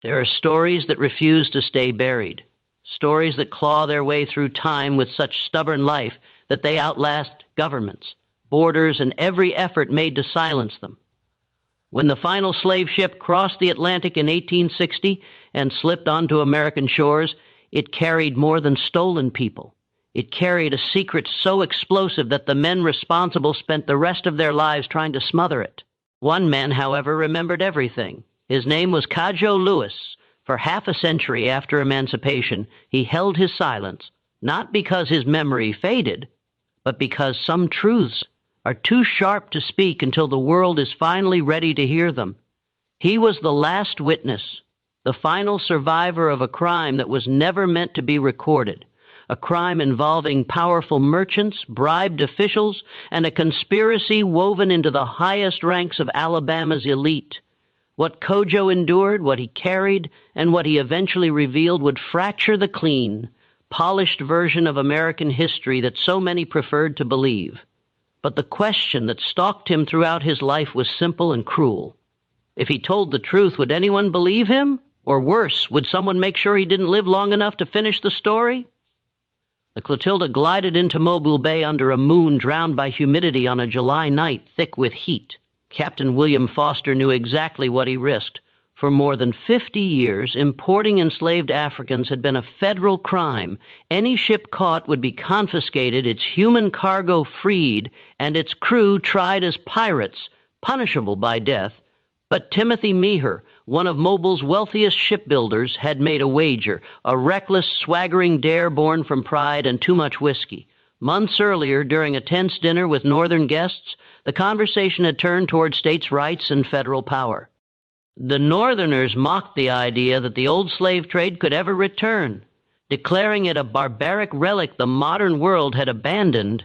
There are stories that refuse to stay buried, stories that claw their way through time with such stubborn life that they outlast governments, borders, and every effort made to silence them. When the final slave ship crossed the Atlantic in 1860 and slipped onto American shores, it carried more than stolen people. It carried a secret so explosive that the men responsible spent the rest of their lives trying to smother it. One man, however, remembered everything. His name was Cudjo Lewis. For half a century after emancipation, he held his silence, not because his memory faded, but because some truths are too sharp to speak until the world is finally ready to hear them. He was the last witness, the final survivor of a crime that was never meant to be recorded, a crime involving powerful merchants, bribed officials, and a conspiracy woven into the highest ranks of Alabama's elite. What Cudjo endured, what he carried, and what he eventually revealed would fracture the clean, polished version of American history that so many preferred to believe. But the question that stalked him throughout his life was simple and cruel. If he told the truth, would anyone believe him? Or worse, would someone make sure he didn't live long enough to finish the story? The Clotilda glided into Mobile Bay under a moon drowned by humidity on a July night thick with heat. Captain William Foster knew exactly what he risked. For more than 50 years, importing enslaved Africans had been a federal crime. Any ship caught would be confiscated, its human cargo freed, and its crew tried as pirates, punishable by death. But Timothy Meagher, one of Mobile's wealthiest shipbuilders, had made a wager, a reckless, swaggering dare born from pride and too much whiskey. Months earlier, during a tense dinner with Northern guests, the conversation had turned toward states' rights and federal power. The Northerners mocked the idea that the old slave trade could ever return, declaring it a barbaric relic the modern world had abandoned.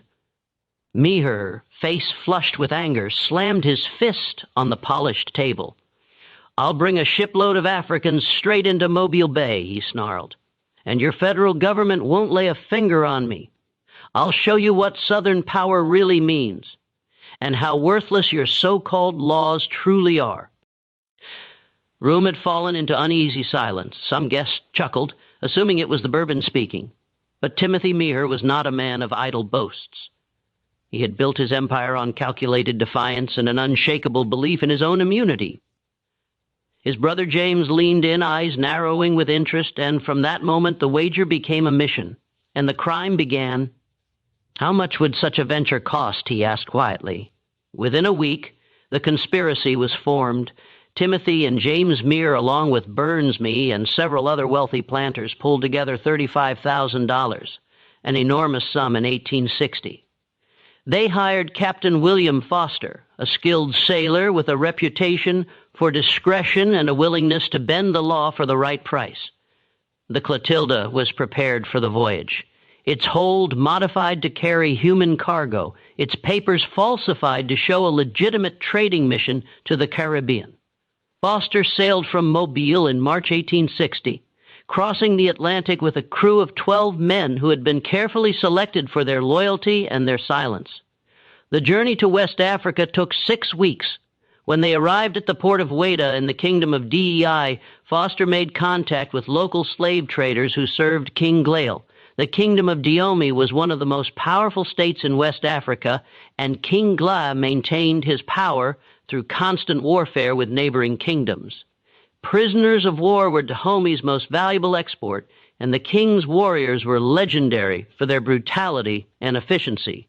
Meagher, face flushed with anger, slammed his fist on the polished table. "I'll bring a shipload of Africans straight into Mobile Bay," he snarled, "and your federal government won't lay a finger on me. I'll show you what Southern power really means, and how worthless your so-called laws truly are." Room had fallen into uneasy silence. Some guests chuckled, assuming it was the bourbon speaking. But Timothy Meagher was not a man of idle boasts. He had built his empire on calculated defiance and an unshakable belief in his own immunity. His brother James leaned in, eyes narrowing with interest, and from that moment the wager became a mission, and the crime began. "How much would such a venture cost?" he asked quietly. Within a week, the conspiracy was formed. Timothy and James Meagher, along with Burnsme and several other wealthy planters, pulled together $35,000, an enormous sum in 1860. They hired Captain William Foster, a skilled sailor with a reputation for discretion and a willingness to bend the law for the right price. The Clotilda was prepared for the voyage. Its hold modified to carry human cargo, its papers falsified to show a legitimate trading mission to the Caribbean. Foster sailed from Mobile in March 1860, crossing the Atlantic with a crew of 12 men who had been carefully selected for their loyalty and their silence. The journey to West Africa took 6 weeks. When they arrived at the port of Wada in the kingdom of DEI, Foster made contact with local slave traders who served King Glale. The kingdom of Dahomey was one of the most powerful states in West Africa, and King Glale maintained his power through constant warfare with neighboring kingdoms. Prisoners of war were Dahomey's most valuable export, and the king's warriors were legendary for their brutality and efficiency.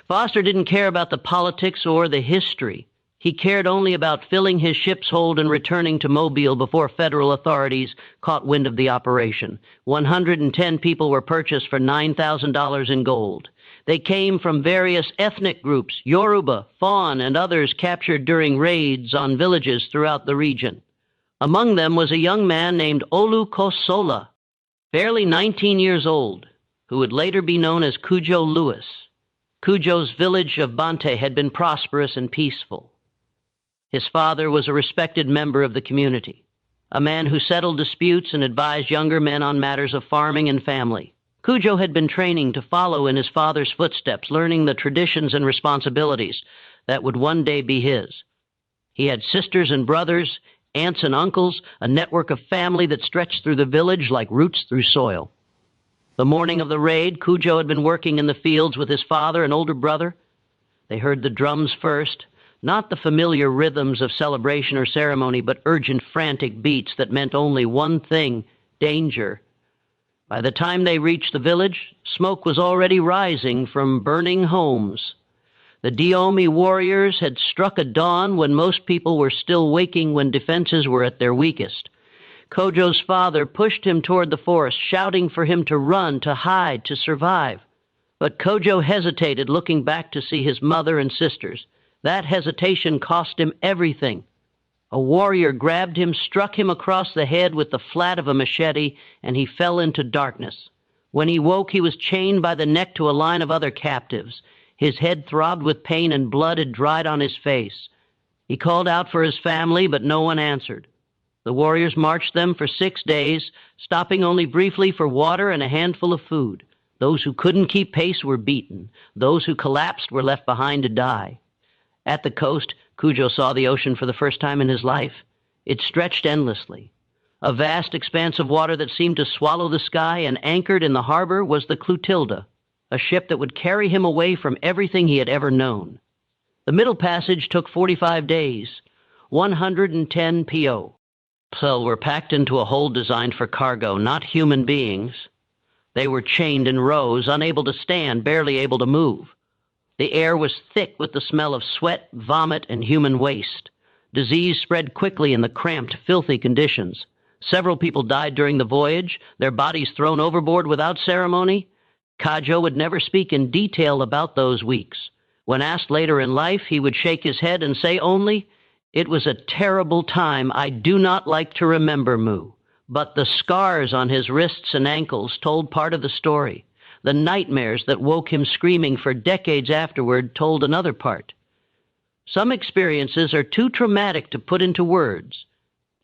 Foster didn't care about the politics or the history. He cared only about filling his ship's hold and returning to Mobile before federal authorities caught wind of the operation. 110 people were purchased for $9,000 in gold. They came from various ethnic groups, Yoruba, Fawn, and others captured during raids on villages throughout the region. Among them was a young man named Olukosola, barely 19 years old, who would later be known as Cudjo Lewis. Cudjo's village of Bante had been prosperous and peaceful. His father was a respected member of the community, a man who settled disputes and advised younger men on matters of farming and family. Cudjo had been training to follow in his father's footsteps, learning the traditions and responsibilities that would one day be his. He had sisters and brothers, aunts and uncles, a network of family that stretched through the village like roots through soil. The morning of the raid, Cudjo had been working in the fields with his father and older brother. They heard the drums first, not the familiar rhythms of celebration or ceremony, but urgent, frantic beats that meant only one thing: danger. By the time they reached the village, smoke was already rising from burning homes. The Diomi warriors had struck a dawn when most people were still waking, when defenses were at their weakest. Cudjo's father pushed him toward the forest, shouting for him to run, to hide, to survive. But Cudjo hesitated, looking back to see his mother and sisters. That hesitation cost him everything. A warrior grabbed him, struck him across the head with the flat of a machete, and he fell into darkness. When he woke, he was chained by the neck to a line of other captives. His head throbbed with pain, and blood had dried on his face. He called out for his family, but no one answered. The warriors marched them for 6 days, stopping only briefly for water and a handful of food. Those who couldn't keep pace were beaten. Those who collapsed were left behind to die. At the coast, Cudjo saw the ocean for the first time in his life. It stretched endlessly. A vast expanse of water that seemed to swallow the sky, and anchored in the harbor was the Clotilda, a ship that would carry him away from everything he had ever known. The Middle Passage took 45 days, 110 PO. So were packed into a hold designed for cargo, not human beings. They were chained in rows, unable to stand, barely able to move. The air was thick with the smell of sweat, vomit, and human waste. Disease spread quickly in the cramped, filthy conditions. Several people died during the voyage, their bodies thrown overboard without ceremony. Cudjo would never speak in detail about those weeks. When asked later in life, he would shake his head and say only, "It was a terrible time I do not like to remember, Mu." But the scars on his wrists and ankles told part of the story. The nightmares that woke him screaming for decades afterward told another part. Some experiences are too traumatic to put into words,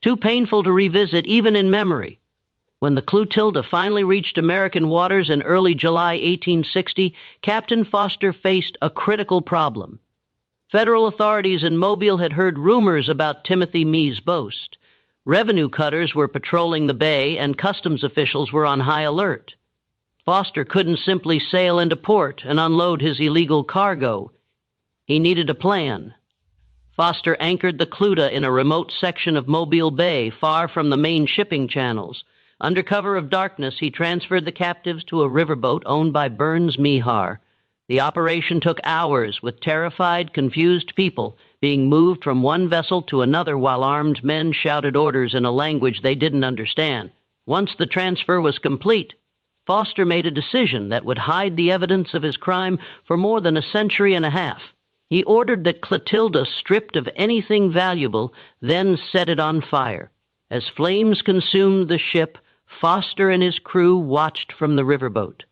too painful to revisit even in memory. When the Clotilda finally reached American waters in early July 1860, Captain Foster faced a critical problem. Federal authorities in Mobile had heard rumors about Timothy Mee's boast. Revenue cutters were patrolling the bay, and customs officials were on high alert. Foster couldn't simply sail into port and unload his illegal cargo. He needed a plan. Foster anchored the Clotilda in a remote section of Mobile Bay, far from the main shipping channels. Under cover of darkness, he transferred the captives to a riverboat owned by Burns Mihar. The operation took hours, with terrified, confused people being moved from one vessel to another while armed men shouted orders in a language they didn't understand. Once the transfer was complete, Foster made a decision that would hide the evidence of his crime for more than a century and a half. He ordered that Clotilda stripped of anything valuable, then set it on fire. As flames consumed the ship, Foster and his crew watched from the riverboat.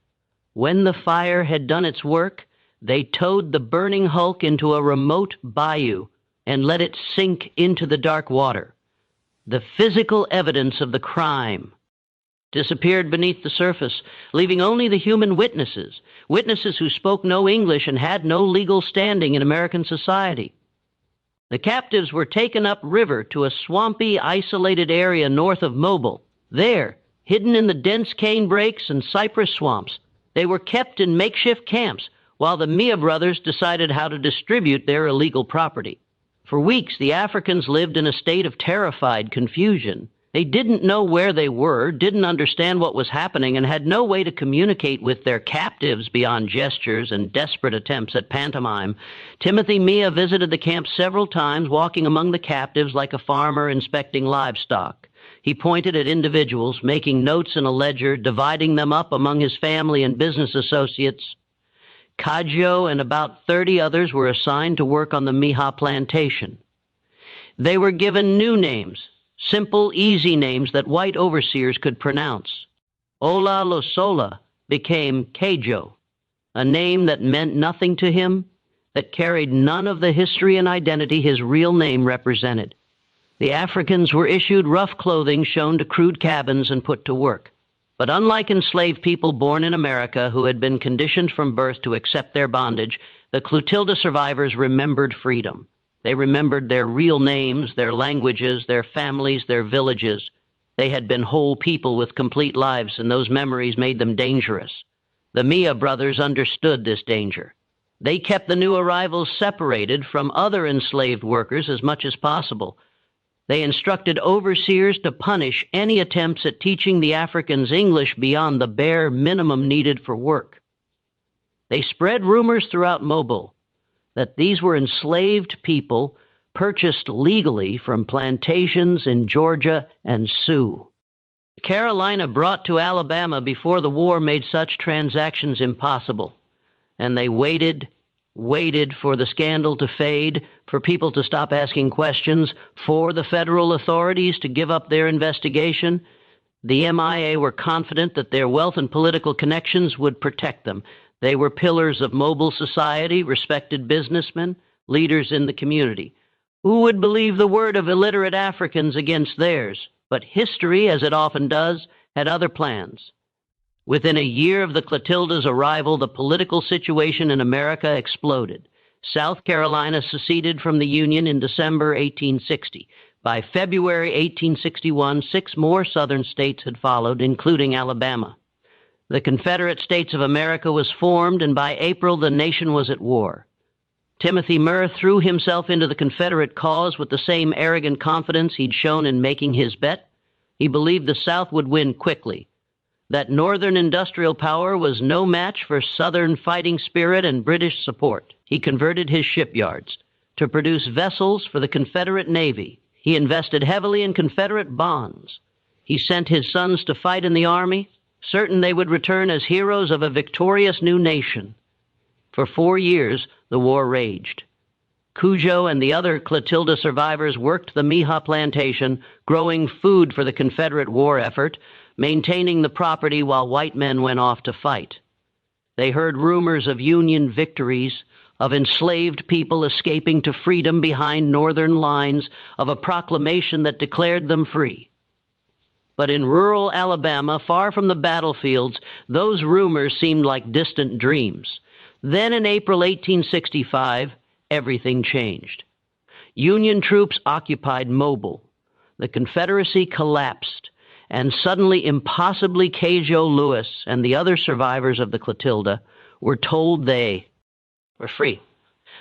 When the fire had done its work, they towed the burning hulk into a remote bayou and let it sink into the dark water. The physical evidence of the crime disappeared beneath the surface, leaving only the human witnesses, witnesses who spoke no English and had no legal standing in American society. The captives were taken upriver to a swampy, isolated area north of Mobile. There, hidden in the dense cane brakes and cypress swamps, they were kept in makeshift camps while the Mia brothers decided how to distribute their illegal property. For weeks, the Africans lived in a state of terrified confusion. They didn't know where they were, didn't understand what was happening, and had no way to communicate with their captives beyond gestures and desperate attempts at pantomime. Timothy Mia visited the camp several times, walking among the captives like a farmer inspecting livestock. He pointed at individuals, making notes in a ledger, dividing them up among his family and business associates. Cudjo and about 30 others were assigned to work on the Miha plantation. They were given new names, simple, easy names that white overseers could pronounce. Ola Losola became Cudjo, a name that meant nothing to him, that carried none of the history and identity his real name represented. The Africans were issued rough clothing, shown to crude cabins, and put to work. But unlike enslaved people born in America who had been conditioned from birth to accept their bondage, the Clotilda survivors remembered freedom. They remembered their real names, their languages, their families, their villages. They had been whole people with complete lives, and those memories made them dangerous. The Mia brothers understood this danger. They kept the new arrivals separated from other enslaved workers as much as possible. They instructed overseers to punish any attempts at teaching the Africans English beyond the bare minimum needed for work. They spread rumors throughout Mobile that these were enslaved people purchased legally from plantations in Georgia and Sioux. Carolina brought to Alabama before the war made such transactions impossible, and they waited for the scandal to fade, for people to stop asking questions, for the federal authorities to give up their investigation. The MIA were confident that their wealth and political connections would protect them. They were pillars of Mobile society, respected businessmen, leaders in the community. Who would believe the word of illiterate Africans against theirs? But history, as it often does, had other plans. Within a year of the Clotilda's arrival, the political situation in America exploded. South Carolina seceded from the Union in December 1860. By February 1861, 6 more southern states had followed, including Alabama. The Confederate States of America was formed, and by April the nation was at war. Timothy Murr threw himself into the Confederate cause with the same arrogant confidence he'd shown in making his bet. He believed the South would win quickly, that Northern industrial power was no match for Southern fighting spirit and British support. He converted his shipyards to produce vessels for the Confederate Navy. He invested heavily in Confederate bonds. He sent his sons to fight in the Army, certain they would return as heroes of a victorious new nation. For 4 years, the war raged. Cudjo and the other Clotilda survivors worked the Miha plantation, growing food for the Confederate war effort, maintaining the property while white men went off to fight. They heard rumors of Union victories, of enslaved people escaping to freedom behind Northern lines, of a proclamation that declared them free. But in rural Alabama, far from the battlefields, those rumors seemed like distant dreams. Then in April 1865, everything changed. Union troops occupied Mobile. The Confederacy collapsed, and suddenly impossibly Cudjo Lewis and the other survivors of the Clotilda were told they were free.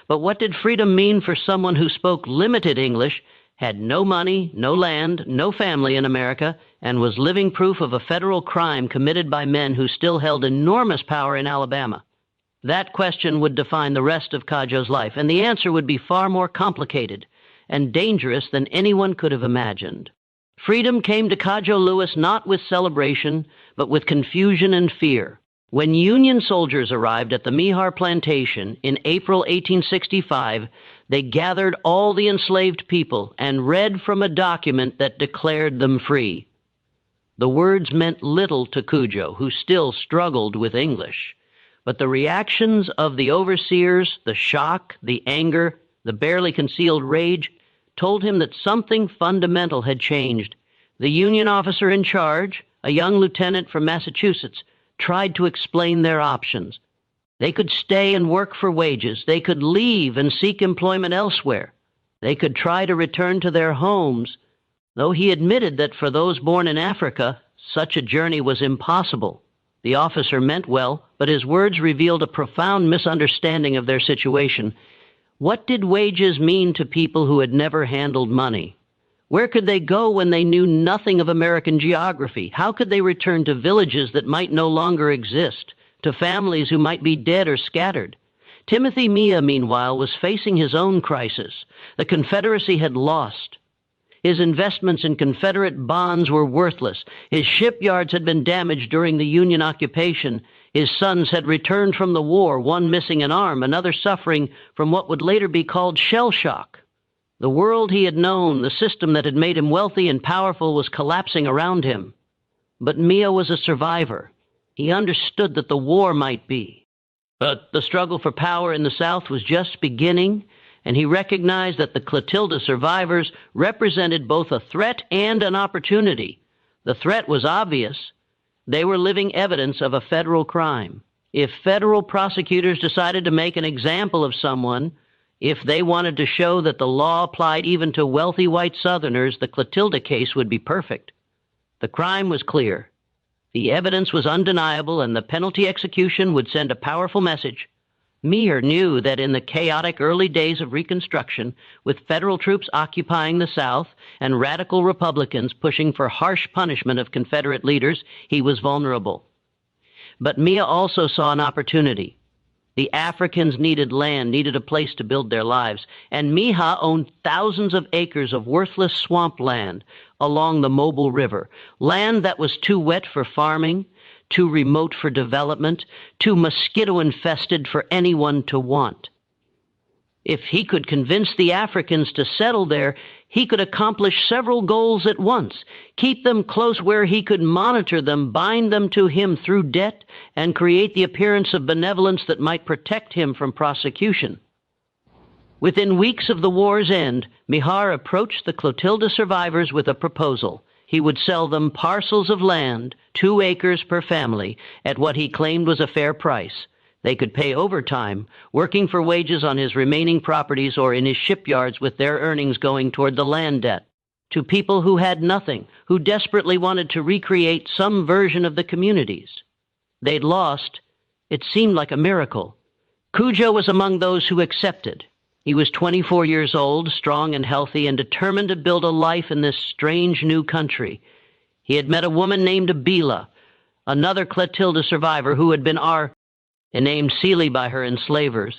But what did freedom mean for someone who spoke limited English, had no money, no land, no family in America, and was living proof of a federal crime committed by men who still held enormous power in Alabama? That question would define the rest of Cudjo's life, and the answer would be far more complicated and dangerous than anyone could have imagined. Freedom came to Cudjo Lewis not with celebration, but with confusion and fear. When Union soldiers arrived at the Mihar plantation in April 1865, they gathered all the enslaved people and read from a document that declared them free. The words meant little to Cudjo, who still struggled with English. But the reactions of the overseers, the shock, the anger, the barely concealed rage, told him that something fundamental had changed. The Union officer in charge, a young lieutenant from Massachusetts, tried to explain their options. They could stay and work for wages. They could leave and seek employment elsewhere. They could try to return to their homes, though he admitted that for those born in Africa, such a journey was impossible. The officer meant well, but his words revealed a profound misunderstanding of their situation. What did wages mean to people who had never handled money? Where could they go when they knew nothing of American geography? How could they return to villages that might no longer exist, to families who might be dead or scattered? Timothy Mia, meanwhile, was facing his own crisis. The Confederacy had lost. His investments in Confederate bonds were worthless. His shipyards had been damaged during the Union occupation. His sons had returned from the war, one missing an arm, another suffering from what would later be called shell shock. The world he had known, the system that had made him wealthy and powerful, was collapsing around him. But Mia was a survivor. He understood that the war might be. But the struggle for power in the South was just beginning, and he recognized that the Clotilda survivors represented both a threat and an opportunity. The threat was obvious. They were living evidence of a federal crime. If federal prosecutors decided to make an example of someone, If they wanted to show that the law applied even to wealthy white Southerners, the Clotilda case would be perfect. The crime was clear. The evidence was undeniable, and the penalty execution would send a powerful message. Meeher knew that in the chaotic early days of Reconstruction, with federal troops occupying the South and radical Republicans pushing for harsh punishment of Confederate leaders, he was vulnerable. But Mia also saw an opportunity. The Africans needed land, needed a place to build their lives, and Miha owned thousands of acres of worthless swamp land along the Mobile River, land that was too wet for farming, too remote for development, too mosquito-infested for anyone to want. If he could convince the Africans to settle there, he could accomplish several goals at once, keep them close where he could monitor them, bind them to him through debt, and create the appearance of benevolence that might protect him from prosecution. Within weeks of the war's end, Mihar approached the Clotilda survivors with a proposal. He would sell them parcels of land, 2 acres per family, at what he claimed was a fair price. They could pay overtime, working for wages on his remaining properties or in his shipyards with their earnings going toward the land debt, to people who had nothing, who desperately wanted to recreate some version of the communities they'd lost. It seemed like a miracle. Cudjo was among those who accepted. He was 24 years old, strong and healthy, and determined to build a life in this strange new country. He had met a woman named Abila, another Clotilda survivor who had been named Seeley by her enslavers.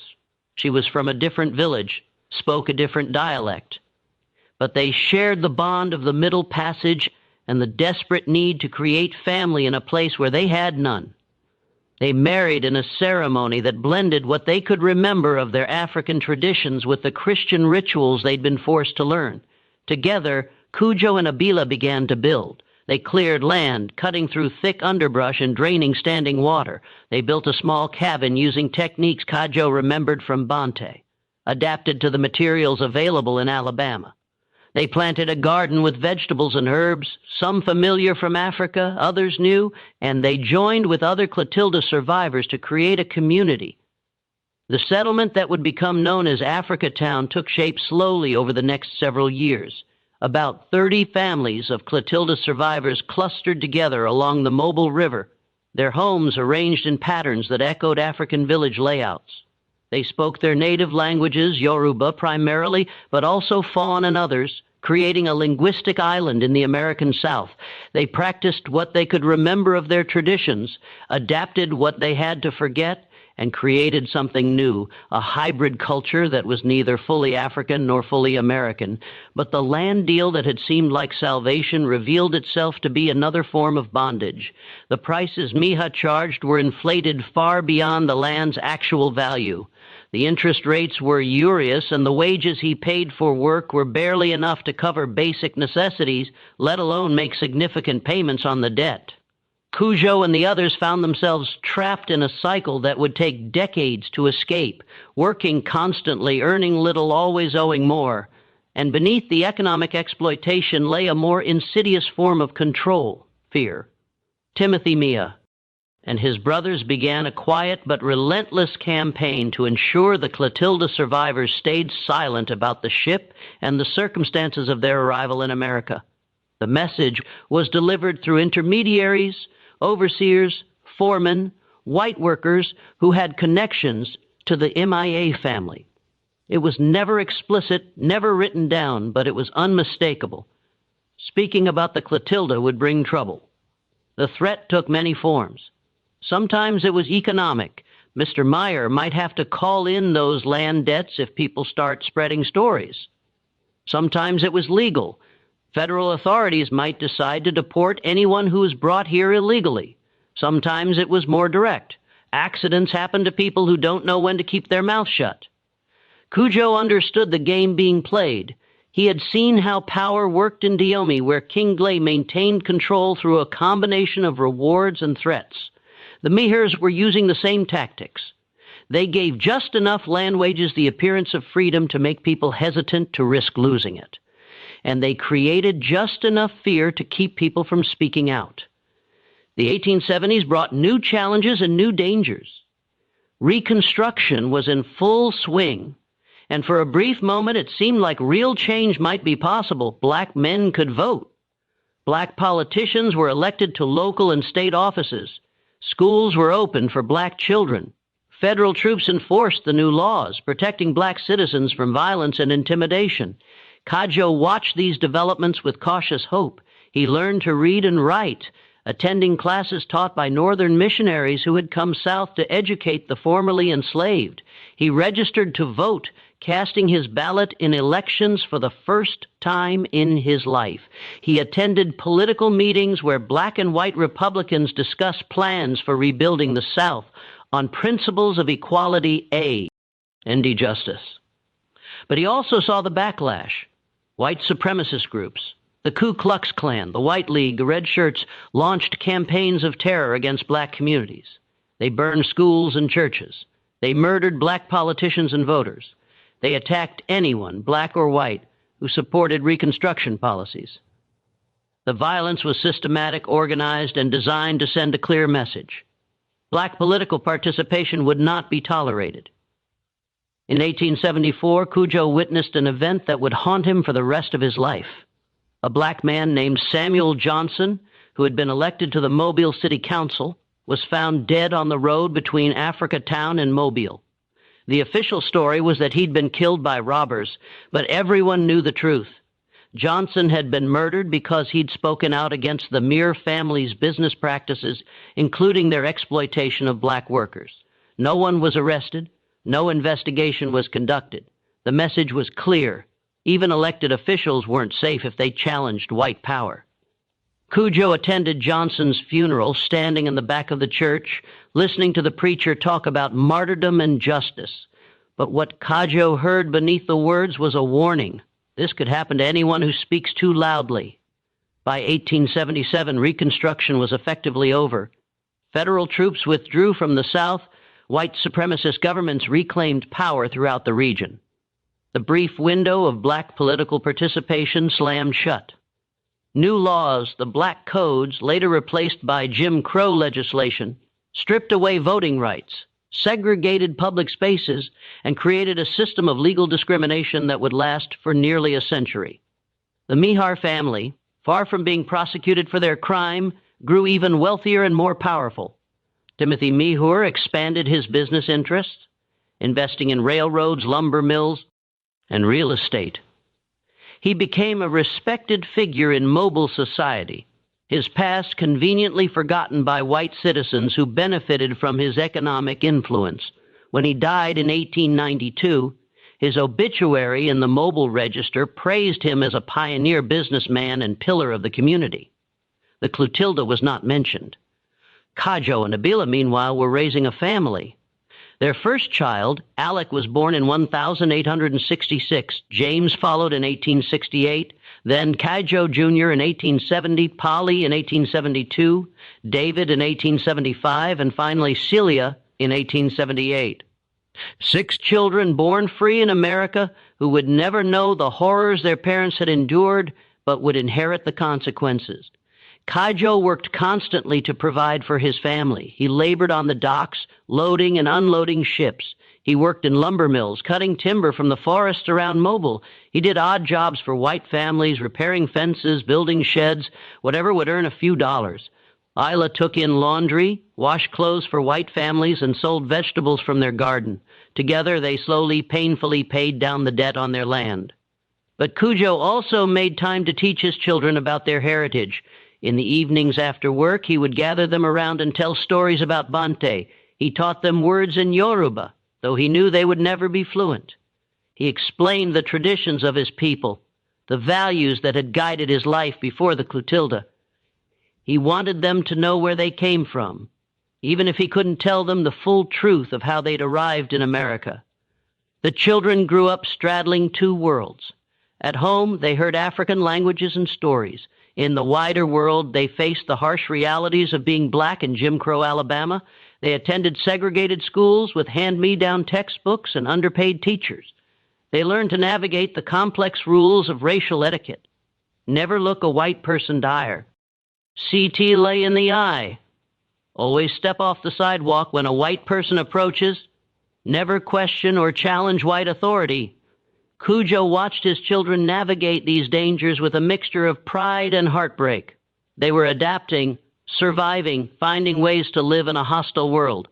She was from a different village, spoke a different dialect. But they shared the bond of the Middle Passage and the desperate need to create family in a place where they had none. They married in a ceremony that blended what they could remember of their African traditions with the Christian rituals they'd been forced to learn. Together, Cudjo and Abila began to build. They cleared land, cutting through thick underbrush and draining standing water. They built a small cabin using techniques Cudjo remembered from Bante, adapted to the materials available in Alabama. They planted a garden with vegetables and herbs, some familiar from Africa, others new, and they joined with other Clotilda survivors to create a community. The settlement that would become known as Africatown took shape slowly over the next several years. About 30 families of Clotilda survivors clustered together along the Mobile River, their homes arranged in patterns that echoed African village layouts. They spoke their native languages, Yoruba primarily, but also Fawn and others, creating a linguistic island in the American South. They practiced what they could remember of their traditions, adapted what they had to forget, and created something new, a hybrid culture that was neither fully African nor fully American. But the land deal that had seemed like salvation revealed itself to be another form of bondage. The prices Miha charged were inflated far beyond the land's actual value. The interest rates were usurious, and the wages he paid for work were barely enough to cover basic necessities, let alone make significant payments on the debt. Cudjo and the others found themselves trapped in a cycle that would take decades to escape, working constantly, earning little, always owing more. And beneath the economic exploitation lay a more insidious form of control, fear. Timothy Mia and his brothers began a quiet but relentless campaign to ensure the Clotilda survivors stayed silent about the ship and the circumstances of their arrival in America. The message was delivered through intermediaries, overseers, foremen, white workers who had connections to the MIA family. It was never explicit, never written down, but it was unmistakable. Speaking about the Clotilda would bring trouble. The threat took many forms. Sometimes it was economic. Mr. Meyer might have to call in those land debts if people start spreading stories. Sometimes it was legal. Federal authorities might decide to deport anyone who was brought here illegally. Sometimes it was more direct. Accidents happen to people who don't know when to keep their mouth shut. Cudjo understood the game being played. He had seen how power worked in Dahomey, where King Glay maintained control through a combination of rewards and threats. The Mehers were using the same tactics. They gave just enough land wages the appearance of freedom to make people hesitant to risk losing it. And they created just enough fear to keep people from speaking out. The 1870s brought new challenges and new dangers. Reconstruction was in full swing, and for a brief moment it seemed like real change might be possible. Black men could vote. Black politicians were elected to local and state offices. Schools were open for black children. Federal troops enforced the new laws, protecting black citizens from violence and intimidation. Cudjo watched these developments with cautious hope. He learned to read and write, attending classes taught by Northern missionaries who had come south to educate the formerly enslaved. He registered to vote, casting his ballot in elections for the first time in his life. He attended political meetings where black and white Republicans discussed plans for rebuilding the South on principles of equality and justice. But he also saw the backlash. White supremacist groups, the Ku Klux Klan, the White League, the Red Shirts launched campaigns of terror against black communities. They burned schools and churches. They murdered black politicians and voters. They attacked anyone, black or white, who supported Reconstruction policies. The violence was systematic, organized, and designed to send a clear message. Black political participation would not be tolerated. In 1874, Cudjo witnessed an event that would haunt him for the rest of his life. A black man named Samuel Johnson, who had been elected to the Mobile City Council, was found dead on the road between Africa Town and Mobile. The official story was that he'd been killed by robbers, but everyone knew the truth. Johnson had been murdered because he'd spoken out against the Mir family's business practices, including their exploitation of black workers. No one was arrested. No investigation was conducted. The message was clear. Even elected officials weren't safe if they challenged white power. Cudjo attended Johnson's funeral, standing in the back of the church, listening to the preacher talk about martyrdom and justice. But what Cudjo heard beneath the words was a warning. This could happen to anyone who speaks too loudly. By 1877, Reconstruction was effectively over. Federal troops withdrew from the South. White supremacist governments reclaimed power throughout the region. The brief window of black political participation slammed shut. New laws, the Black Codes, later replaced by Jim Crow legislation, stripped away voting rights, segregated public spaces, and created a system of legal discrimination that would last for nearly a century. The Mihar family, far from being prosecuted for their crime, grew even wealthier and more powerful. Timothy Mihur expanded his business interests, investing in railroads, lumber mills, and real estate. He became a respected figure in mobile society, his past conveniently forgotten by white citizens who benefited from his economic influence. When he died in 1892, his obituary in the Mobile Register praised him as a pioneer businessman and pillar of the community. The Clotilda was not mentioned. Cudjo and Abila, meanwhile, were raising a family. Their first child, Alec, was born in 1866. James followed in 1868. Then Cudjo Jr. in 1870, Polly in 1872, David in 1875, and finally Celia in 1878. 6 children born free in America who would never know the horrors their parents had endured, but would inherit the consequences. Cudjo worked constantly to provide for his family. He labored on the docks, loading and unloading ships. He worked in lumber mills, cutting timber from the forests around Mobile. He did odd jobs for white families, repairing fences, building sheds, whatever would earn a few dollars. Isla took in laundry, washed clothes for white families, and sold vegetables from their garden. Together, they slowly, painfully paid down the debt on their land. But Cudjo also made time to teach his children about their heritage. In the evenings after work, he would gather them around and tell stories about Bante. He taught them words in Yoruba, though he knew they would never be fluent. He explained the traditions of his people, the values that had guided his life before the Clotilda. He wanted them to know where they came from, even if he couldn't tell them the full truth of how they'd arrived in America. The children grew up straddling 2 worlds. At home, they heard African languages and stories. In the wider world, they faced the harsh realities of being black in Jim Crow, Alabama. They attended segregated schools with hand-me-down textbooks and underpaid teachers. They learned to navigate the complex rules of racial etiquette. Never look a white person dire. See lay in the eye. Always step off the sidewalk when a white person approaches. never question or challenge white authority. Cudjo watched his children navigate these dangers with a mixture of pride and heartbreak. They were adapting, surviving, finding ways to live in a hostile world.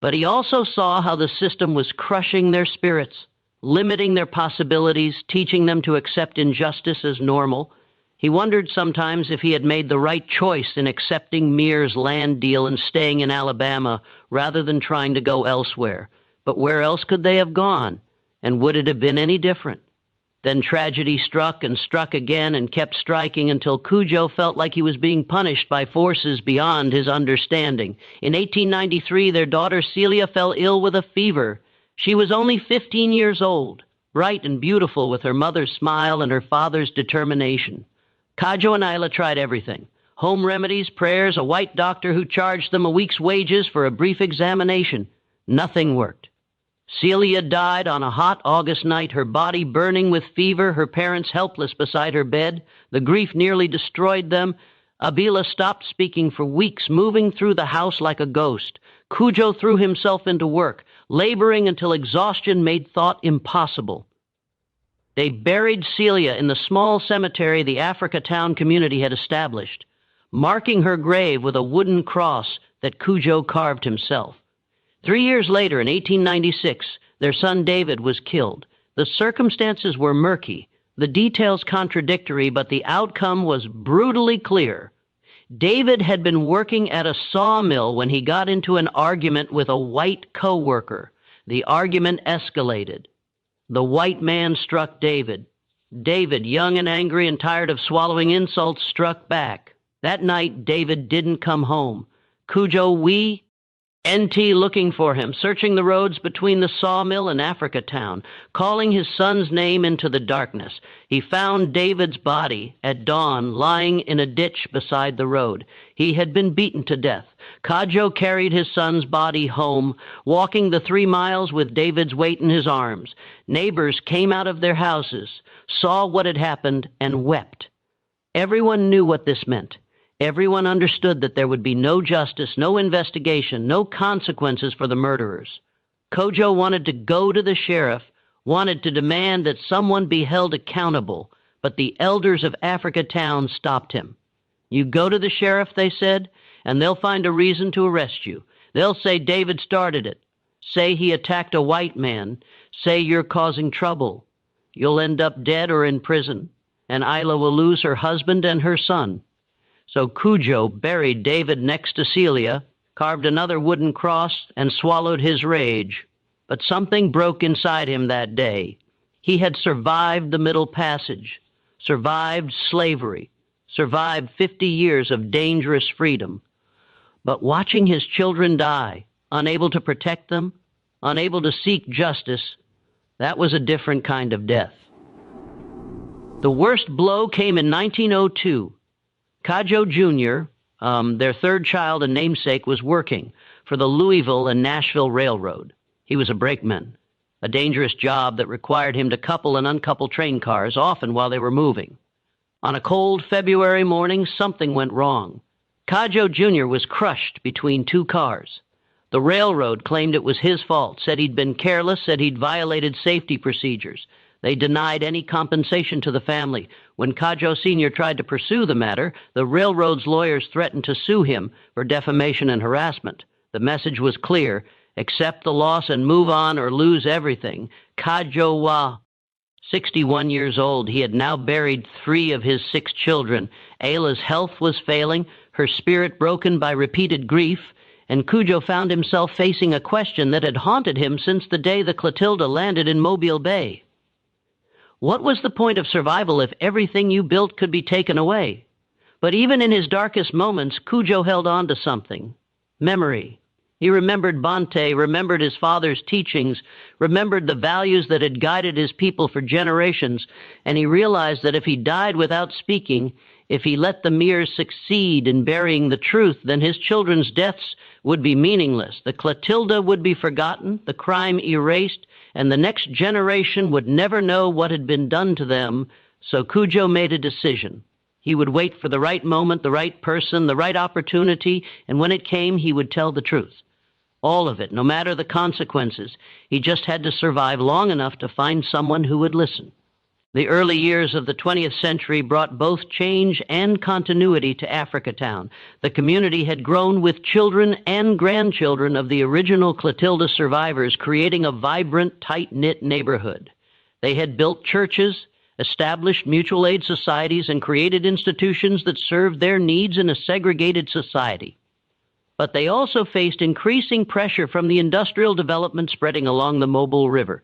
But he also saw how the system was crushing their spirits, limiting their possibilities, teaching them to accept injustice as normal. He wondered sometimes if he had made the right choice in accepting Meare's land deal and staying in Alabama rather than trying to go elsewhere. But where else could they have gone? And would it have been any different? Then tragedy struck and struck again and kept striking until Cudjo felt like he was being punished by forces beyond his understanding. In 1893, their daughter Celia fell ill with a fever. She was only 15 years old, bright and beautiful with her mother's smile and her father's determination. Cudjo and Isla tried everything. Home remedies, prayers, a white doctor who charged them a week's wages for a brief examination. Nothing worked. Celia died on a hot August night, her body burning with fever, her parents helpless beside her bed. The grief nearly destroyed them. Abila stopped speaking for weeks, moving through the house like a ghost. Cudjo threw himself into work, laboring until exhaustion made thought impossible. They buried Celia in the small cemetery the Africa Town community had established, marking her grave with a wooden cross that Cudjo carved himself. 3 years later, in 1896, their son David was killed. The circumstances were murky, the details contradictory, but the outcome was brutally clear. David had been working at a sawmill when he got into an argument with a white co-worker. The argument escalated. The white man struck David. David, young and angry and tired of swallowing insults, struck back. That night, David didn't come home. Cudjo, NT looking for him, searching the roads between the sawmill and Africa Town, calling his son's name into the darkness. He found David's body at dawn lying in a ditch beside the road. He had been beaten to death. Cudjo carried his son's body home, walking the 3 miles with David's weight in his arms. Neighbors came out of their houses, saw what had happened, and wept. Everyone knew what this meant. Everyone understood that there would be no justice, no investigation, no consequences for the murderers. Cudjo wanted to go to the sheriff, wanted to demand that someone be held accountable, but the elders of Africa Town stopped him. You go to the sheriff, they said, and they'll find a reason to arrest you. They'll say David started it, say he attacked a white man, say you're causing trouble. You'll end up dead or in prison, and Isla will lose her husband and her son. So Cudjo buried David next to Celia, carved another wooden cross, and swallowed his rage. But something broke inside him that day. He had survived the Middle Passage, survived slavery, survived 50 years of dangerous freedom. But watching his children die, unable to protect them, unable to seek justice, that was a different kind of death. The worst blow came in 1902. Cudjo Jr., their third child and namesake, was working for the Louisville and Nashville Railroad. He was a brakeman, a dangerous job that required him to couple and uncouple train cars, often while they were moving. On a cold February morning, something went wrong. Cudjo Jr. was crushed between 2 cars. The railroad claimed it was his fault, said he'd been careless, said he'd violated safety procedures. They denied any compensation to the family. When Cudjo Sr. tried to pursue the matter, the railroad's lawyers threatened to sue him for defamation and harassment. The message was clear: accept the loss and move on or lose everything. Cudjo was 61 years old. He had now buried 3 of his 6 children. Ayla's health was failing, her spirit broken by repeated grief, and Cudjo found himself facing a question that had haunted him since the day the Clotilda landed in Mobile Bay. What was the point of survival if everything you built could be taken away? But even in his darkest moments, Cudjo held on to something: memory. He remembered Bante, remembered his father's teachings, remembered the values that had guided his people for generations, and he realized that if he died without speaking, if he let the Meares succeed in burying the truth, then his children's deaths would be meaningless. The Clotilda would be forgotten, the crime erased, and the next generation would never know what had been done to them. So Cudjo made a decision. He would wait for the right moment, the right person, the right opportunity, and when it came, he would tell the truth. All of it, no matter the consequences. He just had to survive long enough to find someone who would listen. The early years of the 20th century brought both change and continuity to Africatown. The community had grown with children and grandchildren of the original Clotilda survivors, creating a vibrant, tight-knit neighborhood. They had built churches, established mutual aid societies, and created institutions that served their needs in a segregated society. But they also faced increasing pressure from the industrial development spreading along the Mobile River.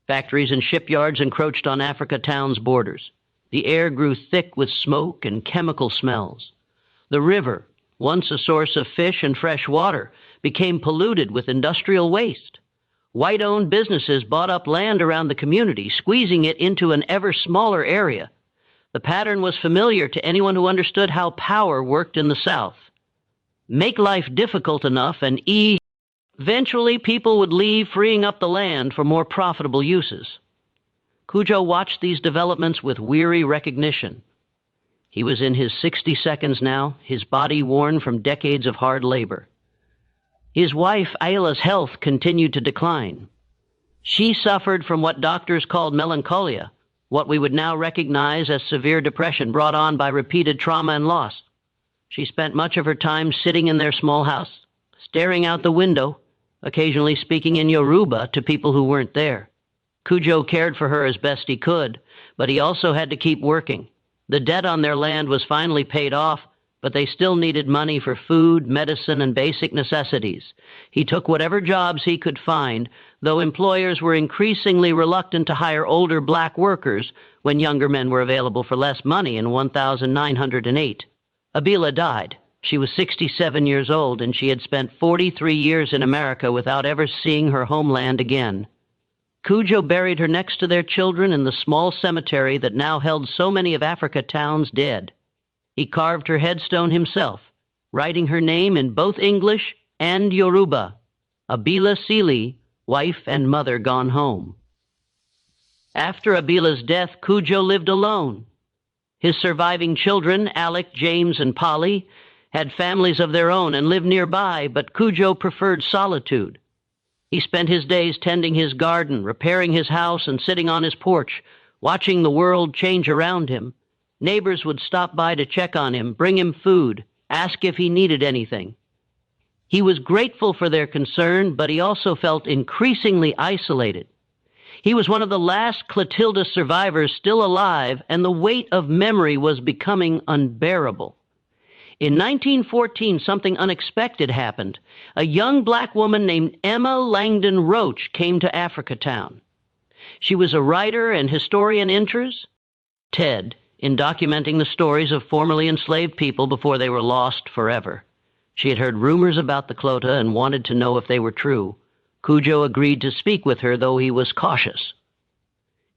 Factories and shipyards encroached on Africatown's borders. The air grew thick with smoke and chemical smells. The river, once a source of fish and fresh water, became polluted with industrial waste. White-owned businesses bought up land around the community, squeezing it into an ever smaller area. The pattern was familiar to anyone who understood how power worked in the South. Make life difficult enough and eventually people would leave, freeing up the land for more profitable uses. Cudjo watched these developments with weary recognition. He was in his 60 seconds now, his body worn from decades of hard labor. His wife, Ayla's health continued to decline. She suffered from what doctors called melancholia, what we would now recognize as severe depression brought on by repeated trauma and loss. She spent much of her time sitting in their small house, staring out the window, occasionally speaking in Yoruba to people who weren't there. Cudjo cared for her as best he could, but he also had to keep working. The debt on their land was finally paid off, but they still needed money for food, medicine, and basic necessities. He took whatever jobs he could find, though employers were increasingly reluctant to hire older black workers when younger men were available for less money in 1908. Abila died. She was 67 years old, and she had spent 43 years in America without ever seeing her homeland again. Cudjo buried her next to their children in the small cemetery that now held so many of Africatown's dead. He carved her headstone himself, writing her name in both English and Yoruba, Abila Sili, wife and mother gone home. After Abila's death, Cudjo lived alone. His surviving children, Alec, James, and Polly, had families of their own and lived nearby, but Cudjo preferred solitude. He spent his days tending his garden, repairing his house, and sitting on his porch, watching the world change around him. Neighbors would stop by to check on him, bring him food, ask if he needed anything. He was grateful for their concern, but he also felt increasingly isolated. He was one of the last Clotilda survivors still alive, and the weight of memory was becoming unbearable. In 1914, something unexpected happened. A young black woman named Emma Langdon Roach came to Africatown. She was a writer and historian interested in documenting the stories of formerly enslaved people before they were lost forever. She had heard rumors about the Clota and wanted to know if they were true. Cudjo agreed to speak with her, though he was cautious.